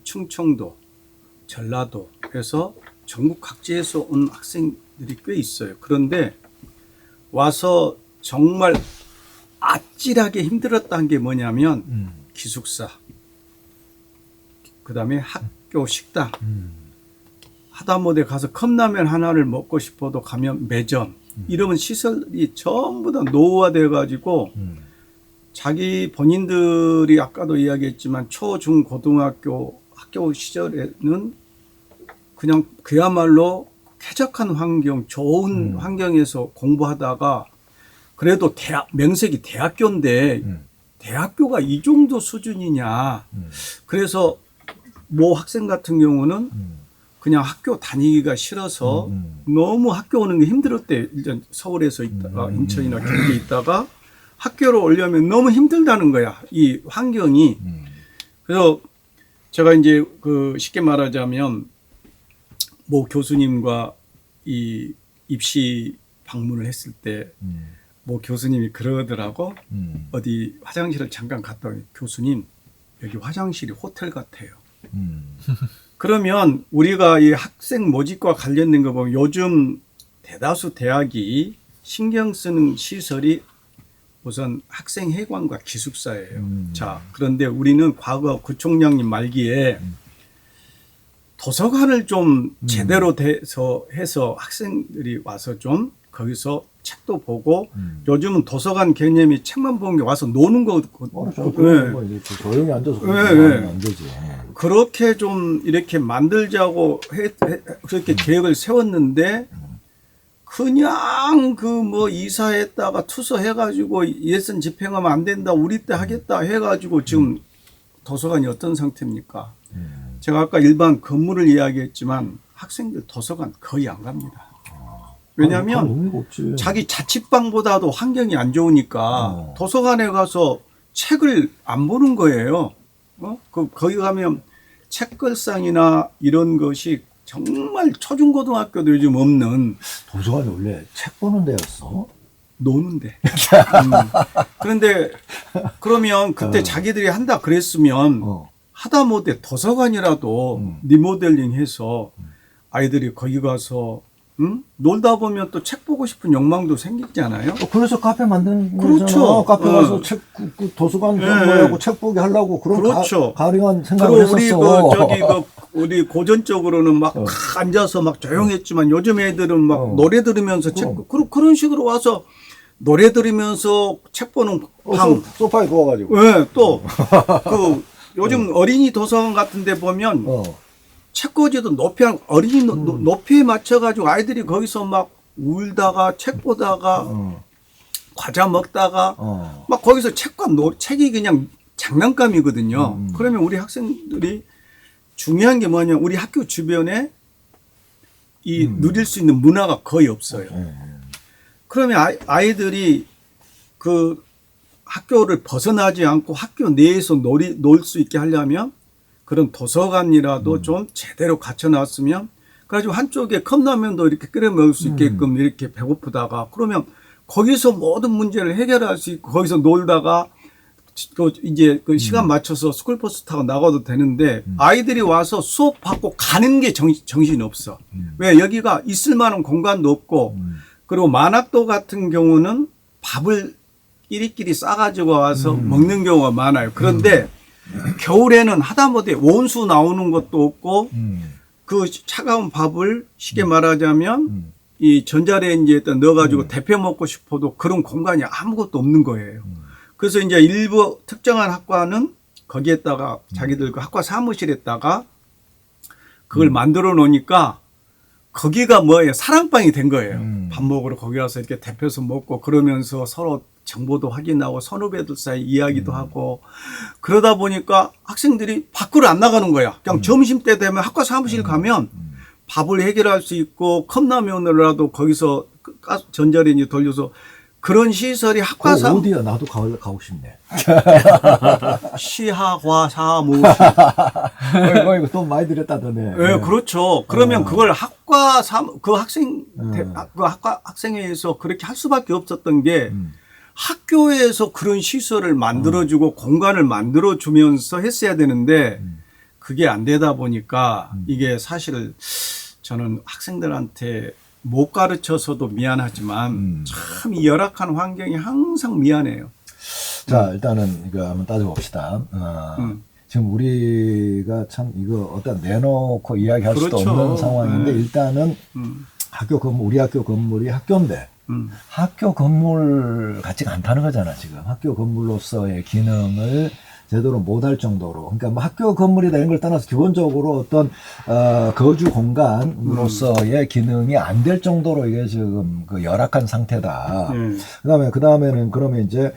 충청도, 전라도 해서 전국 각지에서 온 학생들이 꽤 있어요. 그런데 와서 정말 아찔하게 힘들었다는 게 뭐냐면 기숙사, 그 다음에 학교 식당, 하다못해 가서 컵라면 하나를 먹고 싶어도 가면 매점, 이런 시설이 전부 다 노후화돼 가지고 자기 본인들이 아까도 이야기했지만 초, 중, 고등학교 학교 시절에는 그냥 그야말로 쾌적한 환경, 좋은 환경에서 공부하다가 그래도 명색이 대학교인데 대학교가 이 정도 수준이냐. 그래서 모 학생 같은 경우는 그냥 학교 다니기가 싫어서 너무 학교 오는 게 힘들었대. 일단 서울에서 있다가 인천이나 경기에 있다가 학교로 오려면 너무 힘들다는 거야. 이 환경이. 그래서 제가 이제 그 쉽게 말하자면 뭐 교수님과 이 입시 방문을 했을 때 뭐 교수님이 그러더라고. 어디 화장실을 잠깐 갔다 오니 교수님 여기 화장실이 호텔 같아요. 그러면 우리가 이 학생 모집과 관련된 거 보면 요즘 대다수 대학이 신경 쓰는 시설이 우선 학생 회관과 기숙사예요. 자, 그런데 우리는 과거 구총장님 말기에 도서관을 좀 제대로 해서 학생들이 와서 좀 거기서 책도 보고 요즘은 도서관 개념이 책만 보는 게 와서 노는 거거든요. 네. 조용히 앉아서 공부하면 안 되지. 그렇게 좀 이렇게 만들자고 그렇게 계획을 세웠는데 그냥 그 뭐 이사했다가 투서해가지고 예선 집행하면 안 된다 우리 때 하겠다 해가지고 지금 도서관이 어떤 상태입니까? 제가 아까 일반 건물을 이야기했지만 학생들 도서관 거의 안 갑니다. 왜냐하면 자기 자취방보다도 환경이 안 좋으니까 도서관에 가서 책을 안 보는 거예요. 거기 가면 책걸상이나 이런 것이 정말 초중고등학교도 요즘 없는. 도서관이 원래 책 보는 데였어? 노는데. 그런데 그러면 그때 자기들이 한다 그랬으면 하다못해 도서관이라도 리모델링해서 아이들이 거기 가서 놀다 보면 또 책 보고 싶은 욕망도 생기잖아요. 그래서 카페 만드는 그렇죠. 거잖아. 카페 가서 책, 도서관 공부하고 책 보게 하려고 그런 그렇죠. 가령한 생각을 했었어. 우리 고전적으로는 막 앉아서 막 조용했지만 요즘 애들은 막 노래 들으면서 그런 식으로 와서 노래 들으면서 책 보는 방. 소파에 누워가지고. 네, 또 요즘 어린이 도서관 같은 데 보면 책꽂이도 어린이 높이에 맞춰가지고 아이들이 거기서 막 울다가 책 보다가 과자 먹다가 막 거기서 책이 그냥 장난감이거든요. 그러면 우리 학생들이 중요한 게 뭐냐, 우리 학교 주변에 누릴 수 있는 문화가 거의 없어요. 그러면 아이들이 그 학교를 벗어나지 않고 학교 내에서 놀 수 있게 하려면 그런 도서관이라도 좀 제대로 갖춰놨으면, 그래가지고 한쪽에 컵라면도 이렇게 끓여 먹을 수 있게끔 이렇게 배고프다가 그러면 거기서 모든 문제를 해결할 수 있고 거기서 놀다가 이제 그 시간 맞춰서 스쿨버스 타고 나가도 되는데 아이들이 와서 수업 받고 가는 게 정신이 없어. 왜? 여기가 있을 만한 공간도 없고 그리고 만학도 같은 경우는 밥을 끼리끼리 싸가지고 와서 먹는 경우가 많아요. 그런데 겨울에는 하다못해 온수 나오는 것도 없고 그 차가운 밥을 쉽게 말하자면 이 전자레인지에다 넣어가지고 데펴 먹고 싶어도 그런 공간이 아무것도 없는 거예요. 그래서 이제 일부 특정한 학과는 거기에다가 자기들 그 학과 사무실에다가 그걸 만들어 놓으니까 거기가 뭐예요? 사랑방이 된 거예요. 밥 먹으러 거기 가서 이렇게 데펴서 먹고 그러면서 서로 정보도 확인하고 선후배들 사이 이야기도 하고 그러다 보니까 학생들이 밖으로 안 나가는 거야. 그냥 점심때 되면 학과 사무실 가면 밥을 해결할 수 있고 컵라면으로라도 거기서 전자레인지 돌려서 그런 시설이 학과 어디야? 나도 가고 싶네. 시하과 사무. 이거 돈 많이 들였다더네. 네, 그렇죠. 그러면 그걸 학과 그 학과 학생회에서 그렇게 할 수밖에 없었던 게 학교에서 그런 시설을 만들어주고 공간을 만들어주면서 했어야 되는데 그게 안 되다 보니까 이게 사실 저는 학생들한테 못 가르쳐서도 미안하지만 참 이 열악한 환경이 항상 미안해요. 자, 일단은 이거 한번 따져봅시다. 지금 우리가 참 이거 어떤 내놓고 이야기할 수도 그렇죠. 없는 상황인데 네. 일단은 학교 건물, 우리 학교 건물이 학교인데 학교 건물 같지가 않다는 거잖아, 지금. 학교 건물로서의 기능을 제대로 못할 정도로. 그러니까 뭐 학교 건물이다 이런 걸 떠나서 기본적으로 어떤, 거주 공간으로서의 기능이 안 될 정도로 이게 지금 그 열악한 상태다. 그 다음에는 그러면 이제,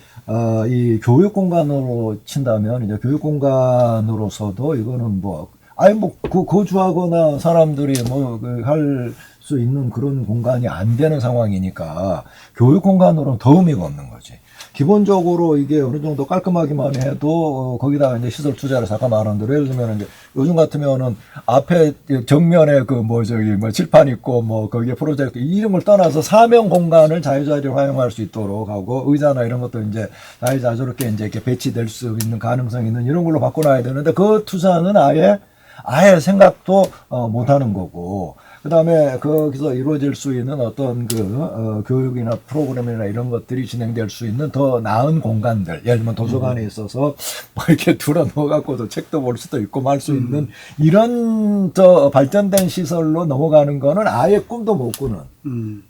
이 교육 공간으로 친다면 이제 교육 공간으로서도 이거는 뭐, 아니 뭐, 거주하거나 사람들이 뭐, 할 수 있는 그런 공간이 안 되는 상황이니까 교육 공간으로는 더 의미가 없는 거지. 기본적으로 이게 어느 정도 깔끔하기만 해도 거기다가 이제 시설 투자를 잠깐 말한 대로 예를 들면 이제 요즘 같으면은 앞에 정면에 그 뭐 저기 뭐 칠판 있고 뭐 거기에 프로젝트 이름을 떠나서 사명 공간을 자유자재로 활용할 수 있도록 하고 의자나 이런 것도 이제 자유자재롭게 이제 이렇게 배치될 수 있는 가능성이 있는 이런 걸로 바꿔놔야 되는데 그 투자는 아예 생각도 못 하는 거고. 그 다음에 거기서 이루어질 수 있는 어떤 교육이나 프로그램이나 이런 것들이 진행될 수 있는 더 나은 공간들. 예를 들면 도서관에 있어서 뭐 이렇게 둘러 넣어갖고도 책도 볼 수도 있고 말 수 있는 이런 발전된 시설로 넘어가는 거는 아예 꿈도 못 꾸는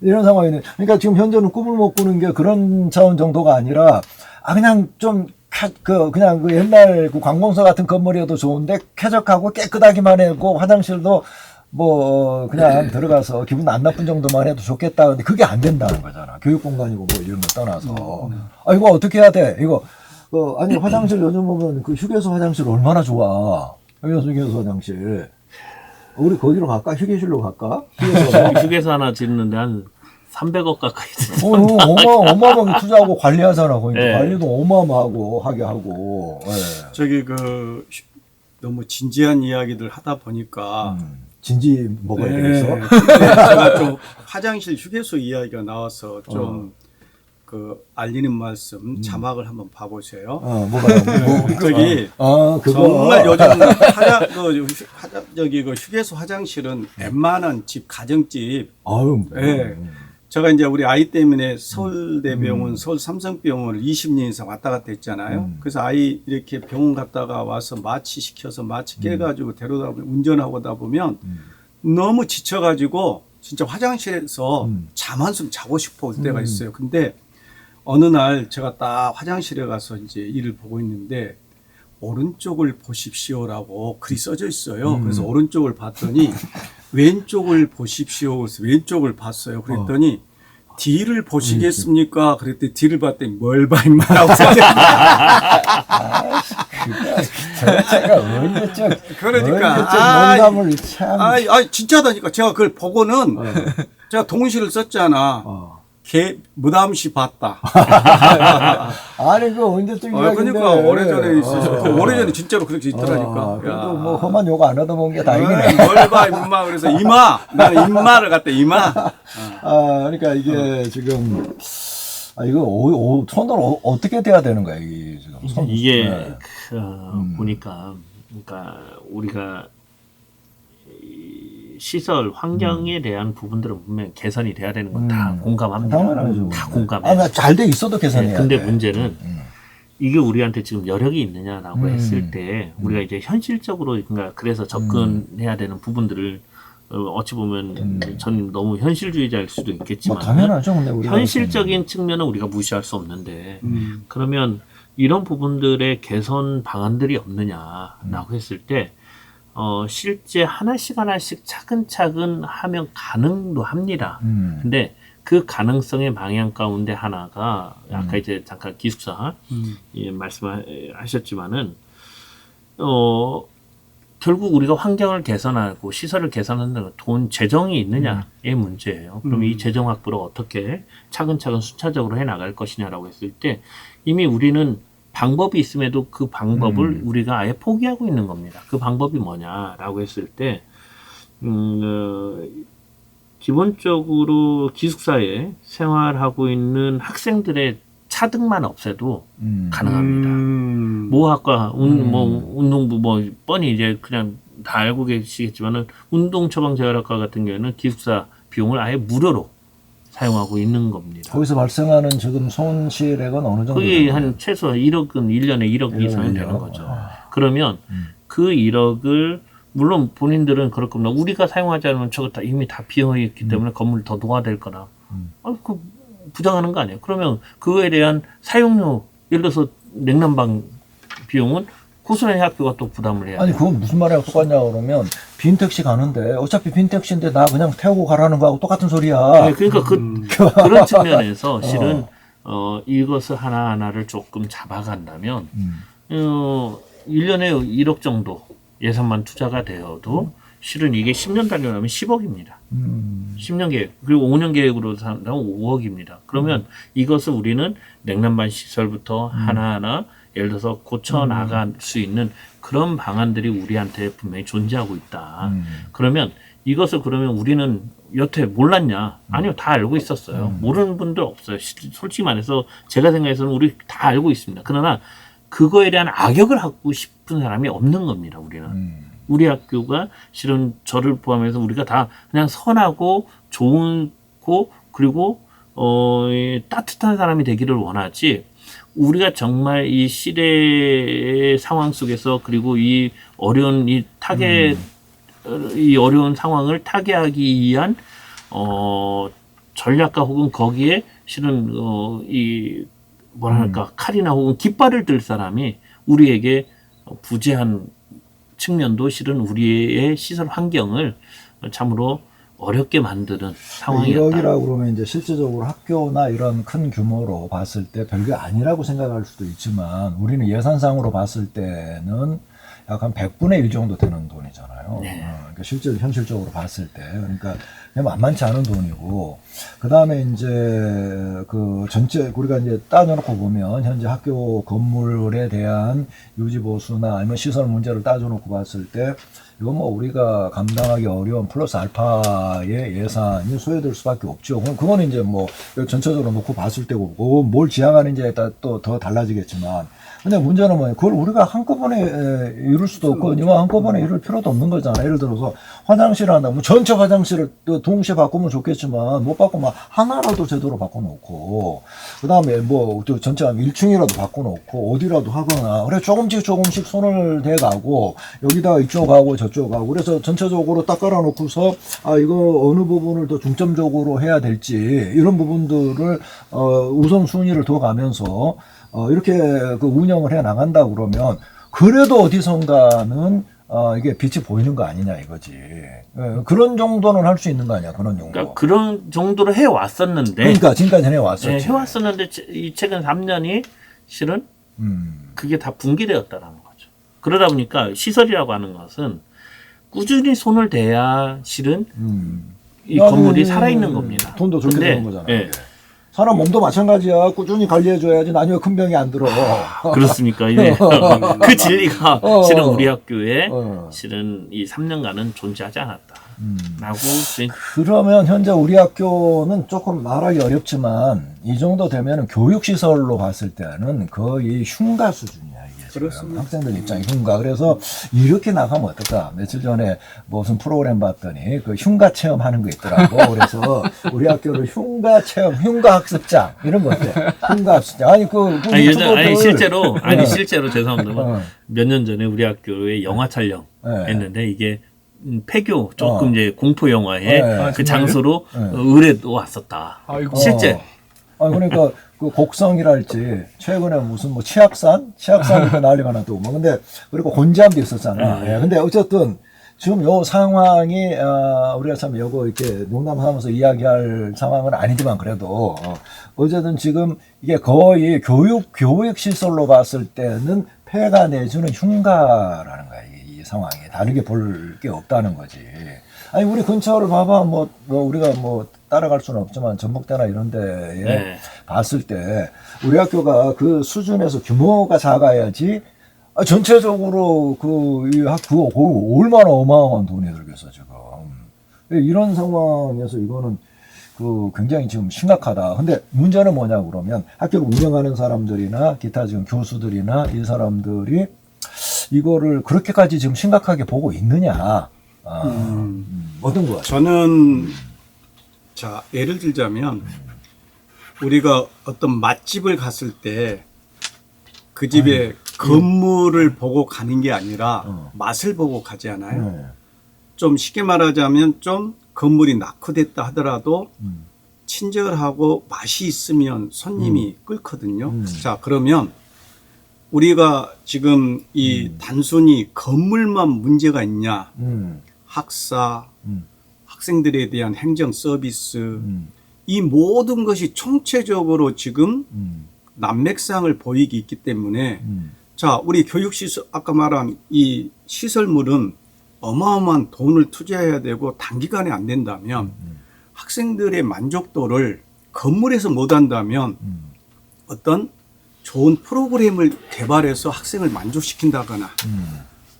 이런 상황이네. 그러니까 지금 현재는 꿈을 못 꾸는 게 그런 차원 정도가 아니라 그냥 좀 그냥 그 옛날 그 관공서 같은 건물이어도 좋은데 쾌적하고 깨끗하기만 해고 화장실도 뭐 그냥 들어가서 기분 안 나쁜 정도만 해도 좋겠다. 근데 그게 안 된다는 거잖아. 교육 공간이고 뭐 이런 거 떠나서. 이거 어떻게 해야 돼? 이거 아니 화장실 요즘 보면 그 휴게소 화장실 얼마나 좋아. 휴게소 화장실. 우리 거기로 갈까? 휴게실로 갈까? 휴게소 하나 짓는데 한 300억 가까이 드는 어마어마하게 투자하고 관리하잖아. 거기 네. 관리도 어마어마하게 하고. 네. 저기 너무 진지한 이야기들 하다 보니까 진지 먹어야 되겠어? 제가 좀 화장실 휴게소 이야기가 나와서 좀 알리는 말씀 자막을 한번 봐보세요. 뭐가요? 저기 그거. 정말 요즘 그 휴게소 화장실은 웬만한 집 가정집. 아유. 예. 제가 이제 우리 아이 때문에 서울대병원, 서울 삼성병원을 20년 이상 왔다 갔다 했잖아요. 그래서 아이 이렇게 병원 갔다가 와서 마취 시켜서 마취 깨가지고 데려다 보면 운전하고다 보면 너무 지쳐가지고 진짜 화장실에서 잠 한숨 자고 싶어 올 때가 있어요. 근데 어느 날 제가 딱 화장실에 가서 이제 일을 보고 있는데 오른쪽을 보십시오라고 글이 써져 있어요. 그래서 오른쪽을 봤더니 왼쪽을 보십시오. 그래서 왼쪽을 봤어요. 그랬더니 뒤를 보시겠습니까? 그랬더니 뒤를 봤더니 뭘 봐 임마라고 써져 제가 언제적 그러니까 농담을 참. 진짜다니까. 제가 그걸 보고는 제가 동시를 썼잖아. 걔 무담시 봤다. 아니 그 언제적 이야기인데. 그러니까 오래전에 있었어. 오래전에 진짜로 그렇게 있더라니까. 그래도 뭐 험한 욕 안 얻어먹은 게 다행이네. 뭘 봐 임마. 그래서 이마. 나는 임마를 갖다 이마. 그러니까 이게 지금 이거 손을 어떻게 대야 되는 거야 이게 지금. 이게 보니까 그러니까 우리가 시설 환경에 대한 부분들은 분명 개선이 돼야 되는 건 다 공감합니다. 당연하죠. 다 공감해. 잘 돼 있어도 개선해야 돼. 근데 문제는 이게 우리한테 지금 여력이 있느냐라고 했을 때 우리가 이제 현실적으로 그러니까 그래서 접근해야 되는 부분들을 어찌 보면 저는 너무 현실주의자일 수도 있겠지만 당연하죠. 근데 우리가 현실적인 측면은 우리가 무시할 수 없는데 그러면 이런 부분들의 개선 방안들이 없느냐라고 했을 때 실제 하나씩 차근차근 하면 가능도 합니다. 근데 그 가능성의 방향 가운데 하나가 아까 이제 잠깐 기숙사 말씀하셨지만은 결국 우리가 환경을 개선하고 시설을 개선하는 돈 재정이 있느냐의 문제예요. 그럼 이 재정 확보를 어떻게 차근차근 순차적으로 해 나갈 것이냐라고 했을 때 이미 우리는 방법이 있음에도 그 방법을 우리가 아예 포기하고 있는 겁니다. 그 방법이 뭐냐라고 했을 때 기본적으로 기숙사에 생활하고 있는 학생들의 차등만 없애도 가능합니다. 모학과 운동부 뻔히 이제 그냥 다 알고 계시겠지만은 운동 처방 재활학과 같은 경우에는 기숙사 비용을 아예 무료로 사용하고 있는 겁니다. 거기서 발생하는 지금 손실액은 어느 정도? 그게 한 최소 1억은 1년에 1억 이상은 되는 거죠. 그러면 그 1억을 물론 본인들은 그럴 겁니다. 우리가 사용하지 않으면 저거 다 이미 다 비어 있기 때문에 건물이 더 노화될 거나. 그 부정하는 거 아니에요. 그러면 그거에 대한 사용료, 예를 들어서 냉난방 비용은 고스란히 학교가 또 부담을 해야 돼요. 아니 그건 무슨 말이랑 똑같냐 그러면 빈 택시 가는데 어차피 빈 택시인데 나 그냥 태우고 가라는 거하고 똑같은 소리야. 네, 그러니까 그런 측면에서 실은 이것을 하나하나를 조금 잡아간다면 1년에 1억 정도 예산만 투자가 되어도 실은 이게 10년 단위로 하면 10억입니다. 10년 계획 그리고 5년 계획으로 하면 5억입니다. 그러면 이것을 우리는 냉난방 시설부터 하나하나 예를 들어서 고쳐 나갈 수 있는 그런 방안들이 우리한테 분명히 존재하고 있다. 그러면 이것을 그러면 우리는 여태 몰랐냐? 아니요, 다 알고 있었어요. 모르는 분들 없어요. 솔직히 말해서 제가 생각해서는 우리 다 알고 있습니다. 그러나 그거에 대한 악역을 하고 싶은 사람이 없는 겁니다. 우리는. 우리 학교가 실은 저를 포함해서 우리가 다 그냥 선하고 좋고 그리고 따뜻한 사람이 되기를 원하지. 우리가 정말 이 시대의 상황 속에서 그리고 이 어려운 이 어려운 상황을 타개하기 위한 전략가 혹은 거기에 실은 이 뭐랄까 칼이나 혹은 깃발을 들 사람이 우리에게 부재한 측면도 실은 우리의 시설 환경을 참으로 어렵게 만드는 상황이었다. 1억이라고 그러면 이제 실질적으로 학교나 이런 큰 규모로 봤을 때 별게 아니라고 생각할 수도 있지만 우리는 예산상으로 봤을 때는 약 한 100분의 1 정도 되는 돈이잖아요. 네. 그러니까 실제 현실적으로 봤을 때 그러니까 만만치 않은 돈이고 그 다음에 이제 그 전체 우리가 이제 따져놓고 보면 현재 학교 건물에 대한 유지 보수나 아니면 시설 문제를 따져놓고 봤을 때 이건 뭐 우리가 감당하기 어려운 플러스 알파의 예산이 소요될 수밖에 없죠. 그거는 이제 뭐 전체적으로 놓고 봤을 때고 뭘 지향하는지에 따라 또 더 달라지겠지만 근데 문제는 뭐냐. 그걸 우리가 한꺼번에 이룰 수도 없고, 이와 한꺼번에 이룰 필요도 없는 거잖아. 예를 들어서 화장실을 한다. 뭐 전체 화장실을 또 동시에 바꾸면 좋겠지만, 못 바꾸면 하나라도 제대로 바꿔놓고, 그 다음에 뭐, 또 전체 한 1층이라도 바꿔놓고, 어디라도 하거나, 그래, 조금씩 손을 대가고, 여기다가 이쪽 하고 저쪽 하고, 그래서 전체적으로 딱 깔아놓고서, 아, 이거 어느 부분을 더 중점적으로 해야 될지, 이런 부분들을, 우선순위를 둬 가면서, 이렇게 그 운영을 해 나간다 그러면 그래도 어디선가는 이게 빛이 보이는 거 아니냐 이거지. 그런 정도는 할 수 있는 거 아니야 그런 정도. 그러니까 그런 정도로 해 왔었는데. 그러니까 지금까지 해 왔었지. 네, 해 왔었는데 이 최근 3년이 실은 그게 다 붕괴되었다라는 거죠. 그러다 보니까 시설이라고 하는 것은 꾸준히 손을 대야 실은 이 건물이 살아있는 겁니다. 돈도 좋게 되는 거잖아. 네. 사람 몸도 마찬가지야. 꾸준히 관리해줘야지 나중에 큰 병이 안 들어. 그렇습니까? 네. 그 진리가 실은 우리 학교에 실은 이 3년간은 존재하지 않았다. 라고 그러면 현재 우리 학교는 조금 말하기 어렵지만 이 정도 되면 교육시설로 봤을 때는 거의 흉가 수준이야. 그렇습니다. 학생들 입장이 흉가. 그래서 이렇게 나가면 어떨까? 며칠 전에 무슨 프로그램 봤더니 그 흉가 체험하는 거 있더라고. 그래서 우리 학교를 흉가 체험, 흉가 학습장 이런 거 어때? 흉가 학습장. 아니 실제로 죄송합니다. 몇 년 전에 우리 학교에 영화 촬영 했는데 이게 폐교 조금 이제 공포 영화의 그 장소로 의뢰도 왔었다. 아이고. 실제. 그러니까 그 곡성이랄지 최근에 무슨 뭐 치악산이 난리가 났다고 뭐 근데 그리고 곤지암도 있었잖아. 근데 어쨌든 지금 요 상황이 우리가 참 요거 이렇게 농담하면서 이야기할 상황은 아니지만 그래도 어쨌든 지금 이게 거의 교육 시설로 봤을 때는 폐가 내주는 흉가라는 거야. 이 상황이 다르게 볼 게 없다는 거지. 아니 우리 근처를 봐봐 뭐 우리가 뭐 따라갈 수는 없지만 전북대나 이런 데에 봤을 때 우리 학교가 그 수준에서 규모가 작아야지 전체적으로 그 학교 얼마나 어마어마한 돈이 들겠어 지금. 이런 상황에서 이거는 그 굉장히 지금 심각하다. 근데 문제는 뭐냐 그러면 학교를 운영하는 사람들이나 기타 지금 교수들이나 이 사람들이 이거를 그렇게까지 지금 심각하게 보고 있느냐. 어떤 거 같아요? 저는 자 예를 들자면 우리가 어떤 맛집을 갔을 때 그 집의 건물을 보고 가는 게 아니라 맛을 보고 가잖아요. 네. 좀 쉽게 말하자면 좀 건물이 낙후됐다 하더라도 친절하고 맛이 있으면 손님이 끓거든요. 자, 그러면 우리가 지금 이 단순히 건물만 문제가 있냐, 학사, 학생들에 대한 행정 서비스, 이 모든 것이 총체적으로 지금 난맥상을 보이기 있기 때문에 자, 우리 교육시설, 아까 말한 이 시설물은 어마어마한 돈을 투자해야 되고 단기간에 안 된다면 학생들의 만족도를 건물에서 못 한다면 어떤 좋은 프로그램을 개발해서 학생을 만족시킨다거나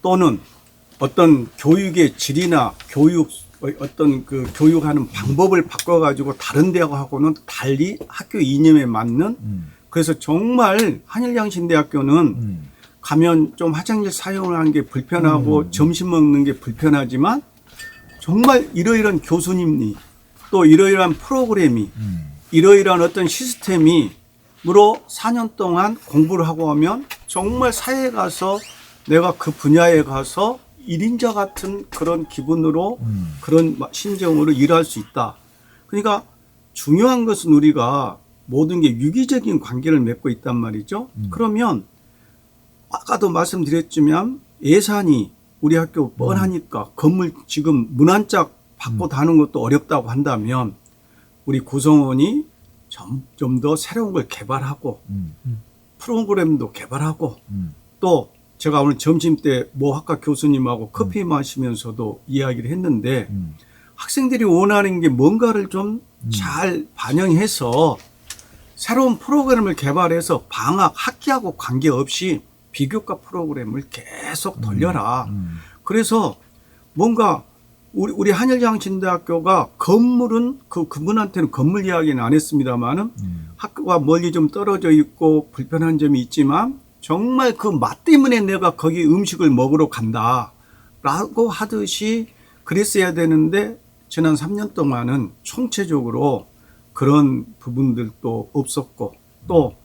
또는 어떤 교육의 질이나 어떤 그 교육하는 방법을 바꿔가지고 다른 대학하고는 달리 학교 이념에 맞는 그래서 정말 한일양신대학교는 가면 좀 화장실 사용하는 게 불편하고 점심 먹는 게 불편하지만 정말 이러이러한 교수님이 또 이러이러한 프로그램이 이러이러한 어떤 시스템이 으로 4년 동안 공부를 하고 하면 정말 사회에 가서 내가 그 분야에 가서 일인자 같은 그런 기분으로 그런 심정으로 일할 수 있다. 그러니까 중요한 것은 우리가 모든 게 유기적인 관계를 맺고 있단 말이죠. 그러면 아까도 말씀드렸지만 예산이 우리 학교 뻔하니까 건물 지금 문 한 짝 받고 다는 것도 어렵다고 한다면 우리 구성원이 점점 더 새로운 걸 개발하고 프로그램도 개발하고 또 제가 오늘 점심 때 모 학과 교수님하고 커피 마시면서도 이야기를 했는데 학생들이 원하는 게 뭔가를 좀 잘 반영해서 새로운 프로그램을 개발해서 방학 학기하고 관계없이 비교과 프로그램을 계속 돌려라. 그래서 뭔가 우리 한일양신대학교가 건물은 그분한테는 건물 이야기는 안 했습니다만은 학교가 멀리 좀 떨어져 있고 불편한 점이 있지만 정말 그 맛 때문에 내가 거기 음식을 먹으러 간다라고 하듯이 그랬어야 되는데 지난 3년 동안은 총체적으로 그런 부분들도 없었고 또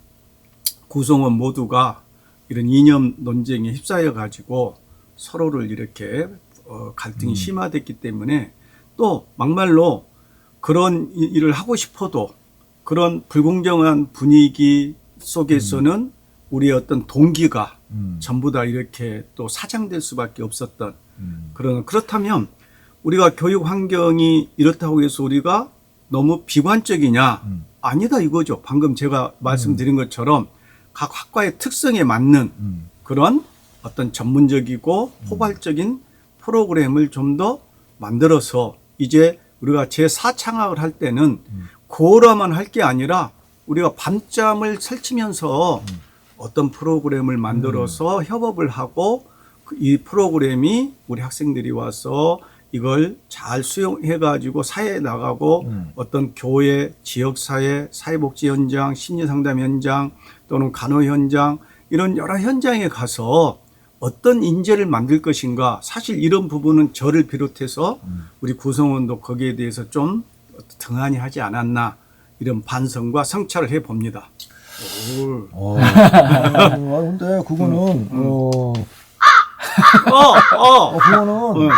구성원 모두가 이런 이념 논쟁에 휩싸여 가지고 서로를 이렇게 갈등이 심화됐기 때문에 또 막말로 그런 일을 하고 싶어도 그런 불공정한 분위기 속에서는 우리의 어떤 동기가 전부 다 이렇게 또 사장될 수밖에 없었던 그렇다면 우리가 교육 환경이 이렇다고 해서 우리가 너무 비관적이냐? 아니다 이거죠. 방금 제가 말씀드린 것처럼 각 학과의 특성에 맞는 그런 어떤 전문적이고 포괄적인 프로그램을 좀 더 만들어서 이제 우리가 제4창학을 할 때는 고어라만 할 게 아니라 우리가 밤잠을 설치면서 어떤 프로그램을 만들어서 협업을 하고 이 프로그램이 우리 학생들이 와서 이걸 잘 수용해 가지고 사회에 나가고 어떤 교회, 지역사회, 사회복지 현장, 심리상담 현장 또는 간호 현장 이런 여러 현장에 가서 어떤 인재를 만들 것인가 사실 이런 부분은 저를 비롯해서 우리 구성원도 거기에 대해서 좀 등한히 하지 않았나 이런 반성과 성찰을 해봅니다. 근데 그거는 그거는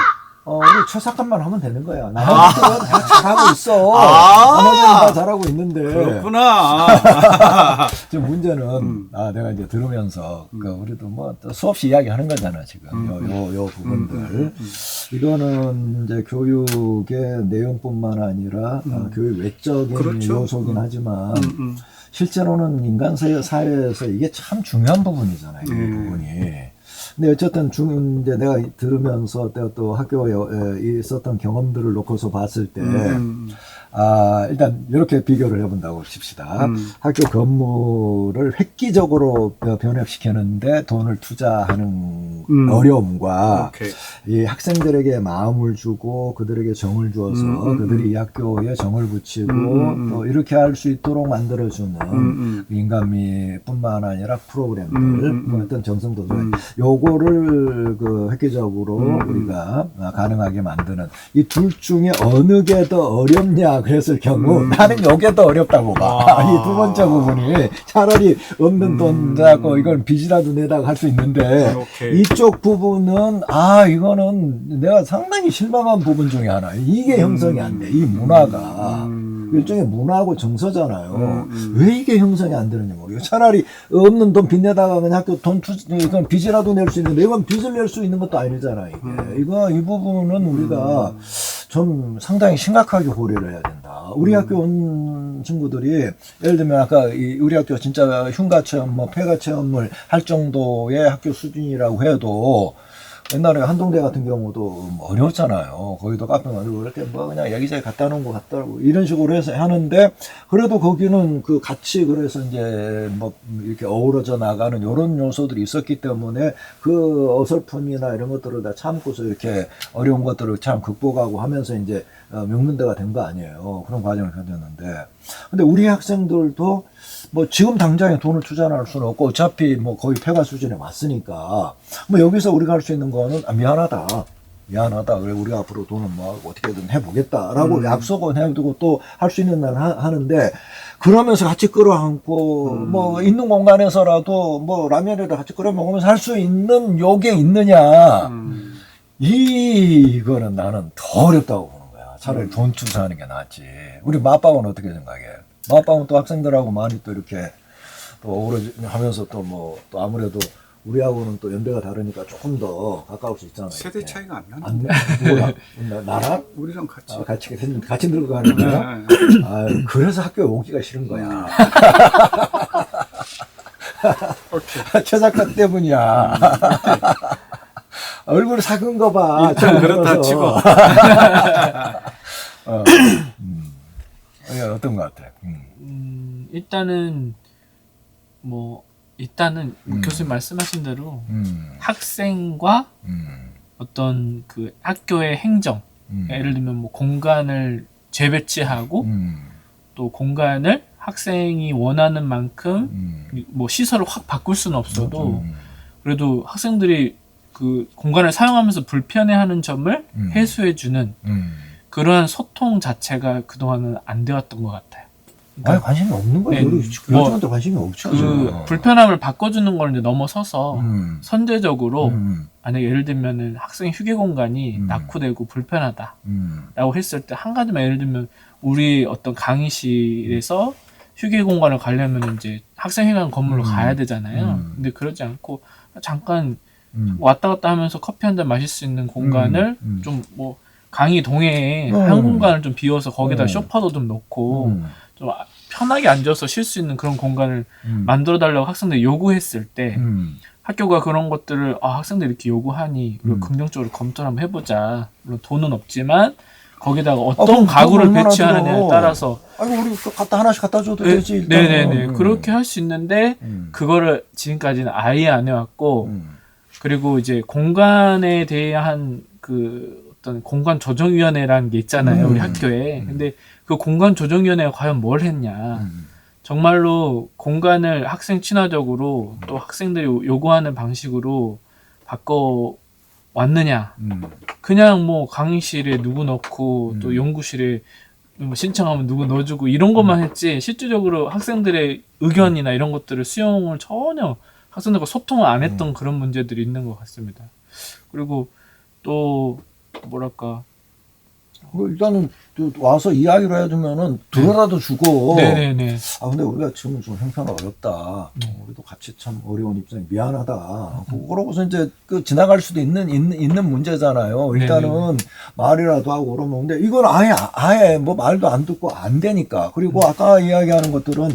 우리 최삭감만 하면 되는 거야. 나머지는 다 잘하고 있어. 나머지는 다 잘하고 있는데. 그렇구나. 지금 문제는 내가 이제 들으면서 우리도 뭐 수없이 이야기하는 거잖아 지금 요 부분들. 이거는 이제 교육의 내용뿐만 아니라 교육 외적인 그렇죠. 요소긴 하지만 실제로는 인간 사회에서 이게 참 중요한 부분이잖아요. 이 부분이. 근데 어쨌든 이제 내가 들으면서 또 학교에 있었던 경험들을 놓고서 봤을 때, 일단 이렇게 비교를 해본다고 칩시다. 학교 건물을 획기적으로 변혁시키는데 돈을 투자하는 어려움과 오케이. 이 학생들에게 마음을 주고 그들에게 정을 주어서 그들이 이 학교에 정을 붙이고 또 이렇게 할 수 있도록 만들어주는 인간미뿐만 아니라 프로그램들, 뭐 어떤 정성도 요거를 그 획기적으로 우리가 가능하게 만드는 이 둘 중에 어느 게 더 어렵냐 그랬을 경우 나는 요게 더 어렵다고 봐. 이 두 번째 부분이 차라리 없는 돈 갖고 이건 빚이라도 내다가 할 수 있는데 오케이. 이쪽 부분은 이거는 내가 상당히 실망한 부분 중에 하나. 이게 형성이 안 돼. 이 문화가 일종의 문화하고 정서잖아요. 왜 이게 형성이 안 되는지 모르겠어요. 차라리 없는 돈 빚내다가 그냥 학교 돈 이건 빚이라도 낼 수 있는데 이건 빚을 낼 수 있는 것도 아니잖아 이게. 이 부분은 우리가 좀 상당히 심각하게 고려를 해야 된다. 우리 학교 온 친구들이 예를 들면 아까 우리 학교 진짜 흉가 체험, 뭐 폐가 체험을 할 정도의 학교 수준이라고 해도 옛날에 한동대 같은 경우도 어려웠잖아요. 거기도 카페 만들고 이렇게 뭐 그냥 여기저기 갖다 놓은 거 갖다 놓고 이런 식으로 해서 하는데 그래도 거기는 그 같이 그래서 이제 뭐 이렇게 어우러져 나가는 이런 요소들이 있었기 때문에 그 어설픔이나 이런 것들을 다 참고서 이렇게 어려운 것들을 참 극복하고 하면서 이제 명문대가 된 거 아니에요. 그런 과정을 겪었는데 근데 우리 학생들도 뭐 지금 당장에 돈을 투자할 수는 없고 어차피 뭐 거의 폐가 수준에 왔으니까 뭐 여기서 우리가 할 수 있는 거는 미안하다. 그래 우리가 앞으로 돈은 뭐 어떻게든 해보겠다라고 약속은 해두고 또 할 수 있는 날 하는데 그러면서 같이 끌어안고 뭐 있는 공간에서라도 뭐 라면이라도 같이 끓여 먹으면서 할 수 있는 요게 있느냐 이거는 나는 더 어렵다고 보는 거야. 차라리 돈 투자하는 게 낫지. 우리 마빠는 어떻게 생각해? 마빠는 또 학생들하고 많이 또 이렇게 또 어우러지면서 또 뭐 또 아무래도 우리하고는 또 연배가 다르니까 조금 더 가까울 수 있잖아요. 세대 이렇게. 차이가 안 나는. 안 나? 뭐야? 나랑? 우리랑 같이. 같이 늙어가는 거야? 그래서 학교에 오기가 싫은 거야. 최 작가 때문이야. 얼굴 작은 거 봐. 일단 그렇다 치고. 어떤 것 같아? 일단은 교수님 말씀하신 대로 학생과 어떤 그 학교의 행정, 예를 들면 뭐 공간을 재배치하고 또 공간을 학생이 원하는 만큼 뭐 시설을 확 바꿀 수는 없어도 그래도 학생들이 그 공간을 사용하면서 불편해하는 점을 해소해주는 그러한 소통 자체가 그동안은 안 되었던 것 같아요. 아니 관심이 없는 거야. 네, 교육한테 관심이 없죠. 그 불편함을 바꿔주는 걸 이제 넘어서서 선제적으로 만약 예를 들면은 학생 휴게 공간이 낙후되고 불편하다라고 했을 때 한 가지만 예를 들면 우리 어떤 강의실에서 휴게 공간을 가려면 이제 학생회관 건물로 가야 되잖아요. 근데 그러지 않고 잠깐 왔다 갔다 하면서 커피 한 잔 마실 수 있는 공간을 좀 뭐 강의 동해에 한 공간을 좀 비워서 거기다 소파도 좀 놓고 좀 편하게 앉아서 쉴 수 있는 그런 공간을 만들어 달라고 학생들이 요구했을 때 학교가 그런 것들을 학생들이 이렇게 요구하니 우리가 긍정적으로 검토를 한번 해보자. 물론 돈은 없지만 거기다가 어떤 가구를 배치하느냐에 따라서 우리 갖다 하나씩 갖다 줘도 되지. 네네네 그렇게 할 수 있는데 그거를 지금까지는 아예 안 해왔고 그리고 이제 공간에 대한 그 어떤 공간 조정위원회라는 게 있잖아요 우리 학교에. 근데 그 공간 조정위원회가 과연 뭘 했냐? 정말로 공간을 학생 친화적으로 또 학생들이 요구하는 방식으로 바꿔 왔느냐? 그냥 뭐 강의실에 누구 넣고 또 연구실에 뭐 신청하면 누구 넣어주고 이런 것만 했지 실질적으로 학생들의 의견이나 이런 것들을 수용을 전혀 학생들과 소통을 안 했던 그런 문제들이 있는 것 같습니다. 그리고 또 뭐랄까 일단은 와서 이야기를 해주면은 들어라도 주고. 네네네. 근데 우리가 지금 좀 형편 어렵다. 우리도 같이 참 어려운 입장에 미안하다. 그러고서 이제 지나갈 수도 있는 문제잖아요. 일단은 네네. 말이라도 하고 그러면. 근데 이건 아예 뭐 말도 안 듣고 안 되니까. 그리고 아까 이야기하는 것들은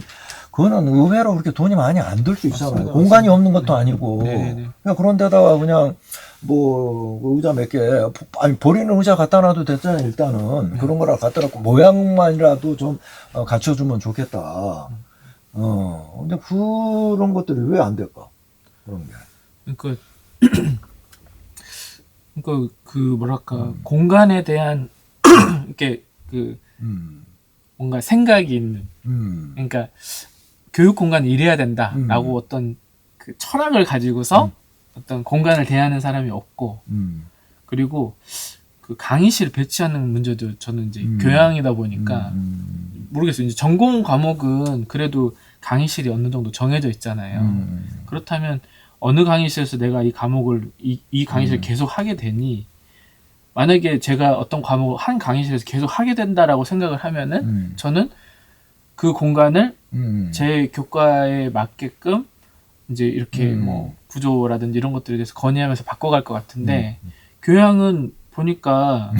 그거는 의외로 그렇게 돈이 많이 안 들 수 있잖아요. 맞습니다. 공간이 없는 것도 아니고. 네네네. 그냥 그런 데다가 그냥 뭐 의자 몇 개, 아니 버리는 의자 갖다 놔도 됐잖아요. 일단은 그런 거라 갖다 놓고 모양만이라도 좀 갖춰주면 좋겠다. 근데 그런 것들이 왜 안 될까? 그런 게. 그러니까 그 뭐랄까 공간에 대한 이렇게 그 뭔가 생각이 있는. 그러니까 교육 공간이 이래야 된다라고 어떤 그 철학을 가지고서 어떤 공간을 대하는 사람이 없고, 그리고 그 강의실 배치하는 문제도 저는 이제 교양이다 보니까 모르겠어요. 이제 전공 과목은 그래도 강의실이 어느 정도 정해져 있잖아요. 그렇다면 어느 강의실에서 내가 이 과목을 이 강의실을 계속 하게 되니, 만약에 제가 어떤 과목을 한 강의실에서 계속 하게 된다라고 생각을 하면은 저는 그 공간을 제 교과에 맞게끔 이제 이렇게 뭐 구조라든지 이런 것들에 대해서 건의하면서 바꿔갈 것 같은데, 교양은 보니까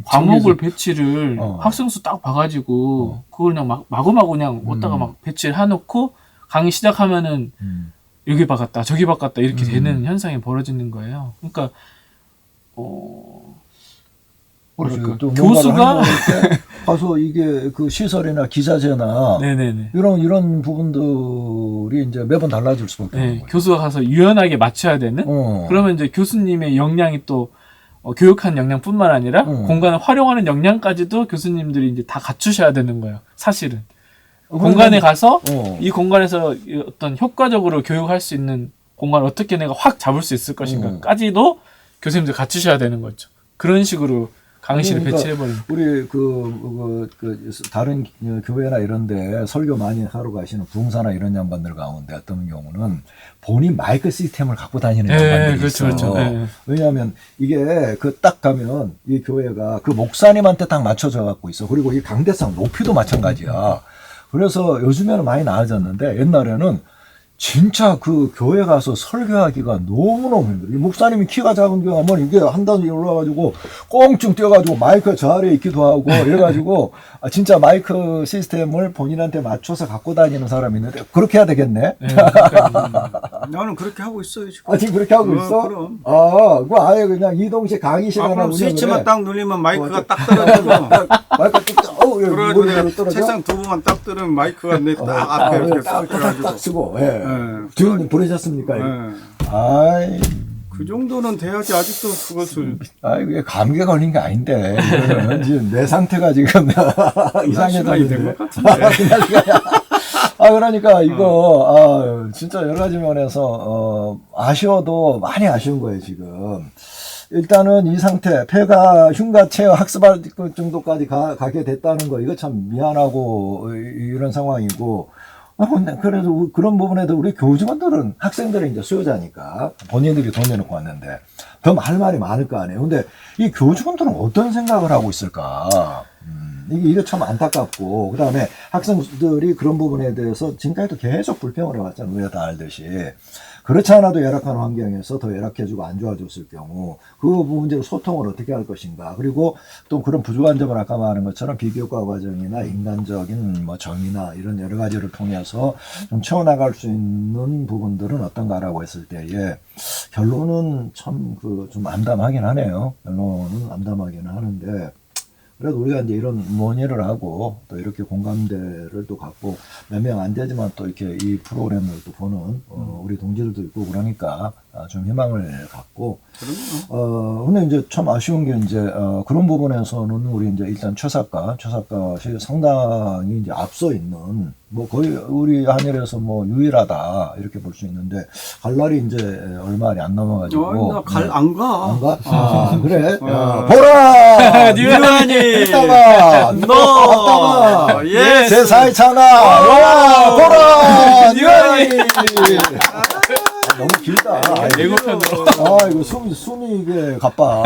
과목을 배치를 학생 수 딱 봐가지고 그걸 그냥 마구마구 그냥 어디다가 막 배치를 해놓고 강의 시작하면은 여기 바꿨다 저기 바꿨다 이렇게 되는 현상이 벌어지는 거예요. 그러니까 그렇죠. 또 교수가 가서 이게 그 시설이나 기자재나 네네네. 이런 부분들이 이제 매번 달라질 수밖에 없는 거예요. 교수가 가서 유연하게 맞춰야 되는. 그러면 이제 교수님의 역량이 또 교육하는 역량뿐만 아니라 공간을 활용하는 역량까지도 교수님들이 이제 다 갖추셔야 되는 거예요. 사실은 공간에 가서 이 공간에서 어떤 효과적으로 교육할 수 있는 공간을 어떻게 내가 확 잡을 수 있을 것인가까지도 교수님들 갖추셔야 되는 거죠. 그런 식으로 강의실을 배치해버리는. 우리 다른 교회나 이런데 설교 많이 하러 가시는 부흥사나 이런 양반들 가운데 어떤 경우는 본인 마이크 시스템을 갖고 다니는 양반들이 그렇죠, 있어. 그렇죠. 왜냐하면 이게 그 딱 가면 이 교회가 그 목사님한테 딱 맞춰져 갖고 있어. 그리고 이 강대상 높이도 마찬가지야. 그래서 요즘에는 많이 나아졌는데 옛날에는 진짜 그 교회 가서 설교하기가 너무너무 힘들어요. 목사님이 키가 작은 경우 하면 이게 한 단위 올라가지고 꽁충 뛰어가지고 마이크 저 아래에 있기도 하고 이래가지고 진짜 마이크 시스템을 본인한테 맞춰서 갖고 다니는 사람이 있는데 그렇게 해야 되겠네. 나는 그렇게 하고 있어요 지금. 지금 그렇게 하고 있어? 그럼. 그 아예 그냥 이동식 강의실 하나 그럼 운영을 스위치만 해. 딱 눌리면 마이크가 딱 떨어지고. 마이크 딱 그래가지고 내가 떨어져? 책상 두 번만 딱 들으면 마이크가 내 딱 앞에 이렇게 딱 들어가지고. 딱 쓰고. 주인님 보내셨습니까? 네. 그 정도는 돼야지 아직도 그것을. 이게 감기가 걸린 게 아닌데 이거는 지금 내 상태가 지금 이상해졌는데. 된것 같은데. 그러니까 이거 진짜 여러 가지 면에서 아쉬워도 많이 아쉬운 거예요 지금. 일단은 이 상태, 폐가 흉가 체어 학습할 정도까지 가게 됐다는 거, 이거 참 미안하고 이런 상황이고. 근데 그래도 그런 부분에도 우리 교직원들은, 학생들은 이제 수요자니까 본인들이 돈 내놓고 왔는데 더 할 말이 많을 거 아니에요. 근데 이 교직원들은 어떤 생각을 하고 있을까? 이게 참 안타깝고, 그 다음에 학생들이 그런 부분에 대해서 지금까지도 계속 불평을 해왔잖아요. 우리가 다 알듯이. 그렇지 않아도 열악한 환경에서 더 열악해지고 안 좋아졌을 경우 그 문제로 소통을 어떻게 할 것인가. 그리고 또 그런 부족한 점을 아까 말한 것처럼 비교과 과정이나 인간적인 뭐 정의나 이런 여러 가지를 통해서 좀 채워나갈 수 있는 부분들은 어떤가라고 했을 때에 결론은 참 좀 암담하긴 하네요. 결론은 암담하긴 하는데, 그래도 우리가 이제 이런 논의를 하고 또 이렇게 공감대를 또 갖고 몇 명 안 되지만 또 이렇게 이 프로그램을 또 보는 우리 동지들도 있고 그러니까 좀 희망을 갖고. 근데 이제 참 아쉬운 게 이제 그런 부분에서는 우리 이제 일단 최사과 상당히 이제 앞서 있는, 뭐 거의 우리 한일에서 뭐 유일하다 이렇게 볼 수 있는데 갈 날이 이제 얼마 안 남아가지고. 안 가. 안 가? 그래? 보라! 뉴한이! 이따가! 너! 예! 제4의 찬아! 와! 보라! 뉴한이! 너무 길다. 예고편으로. 이거 숨이 이게 가빠.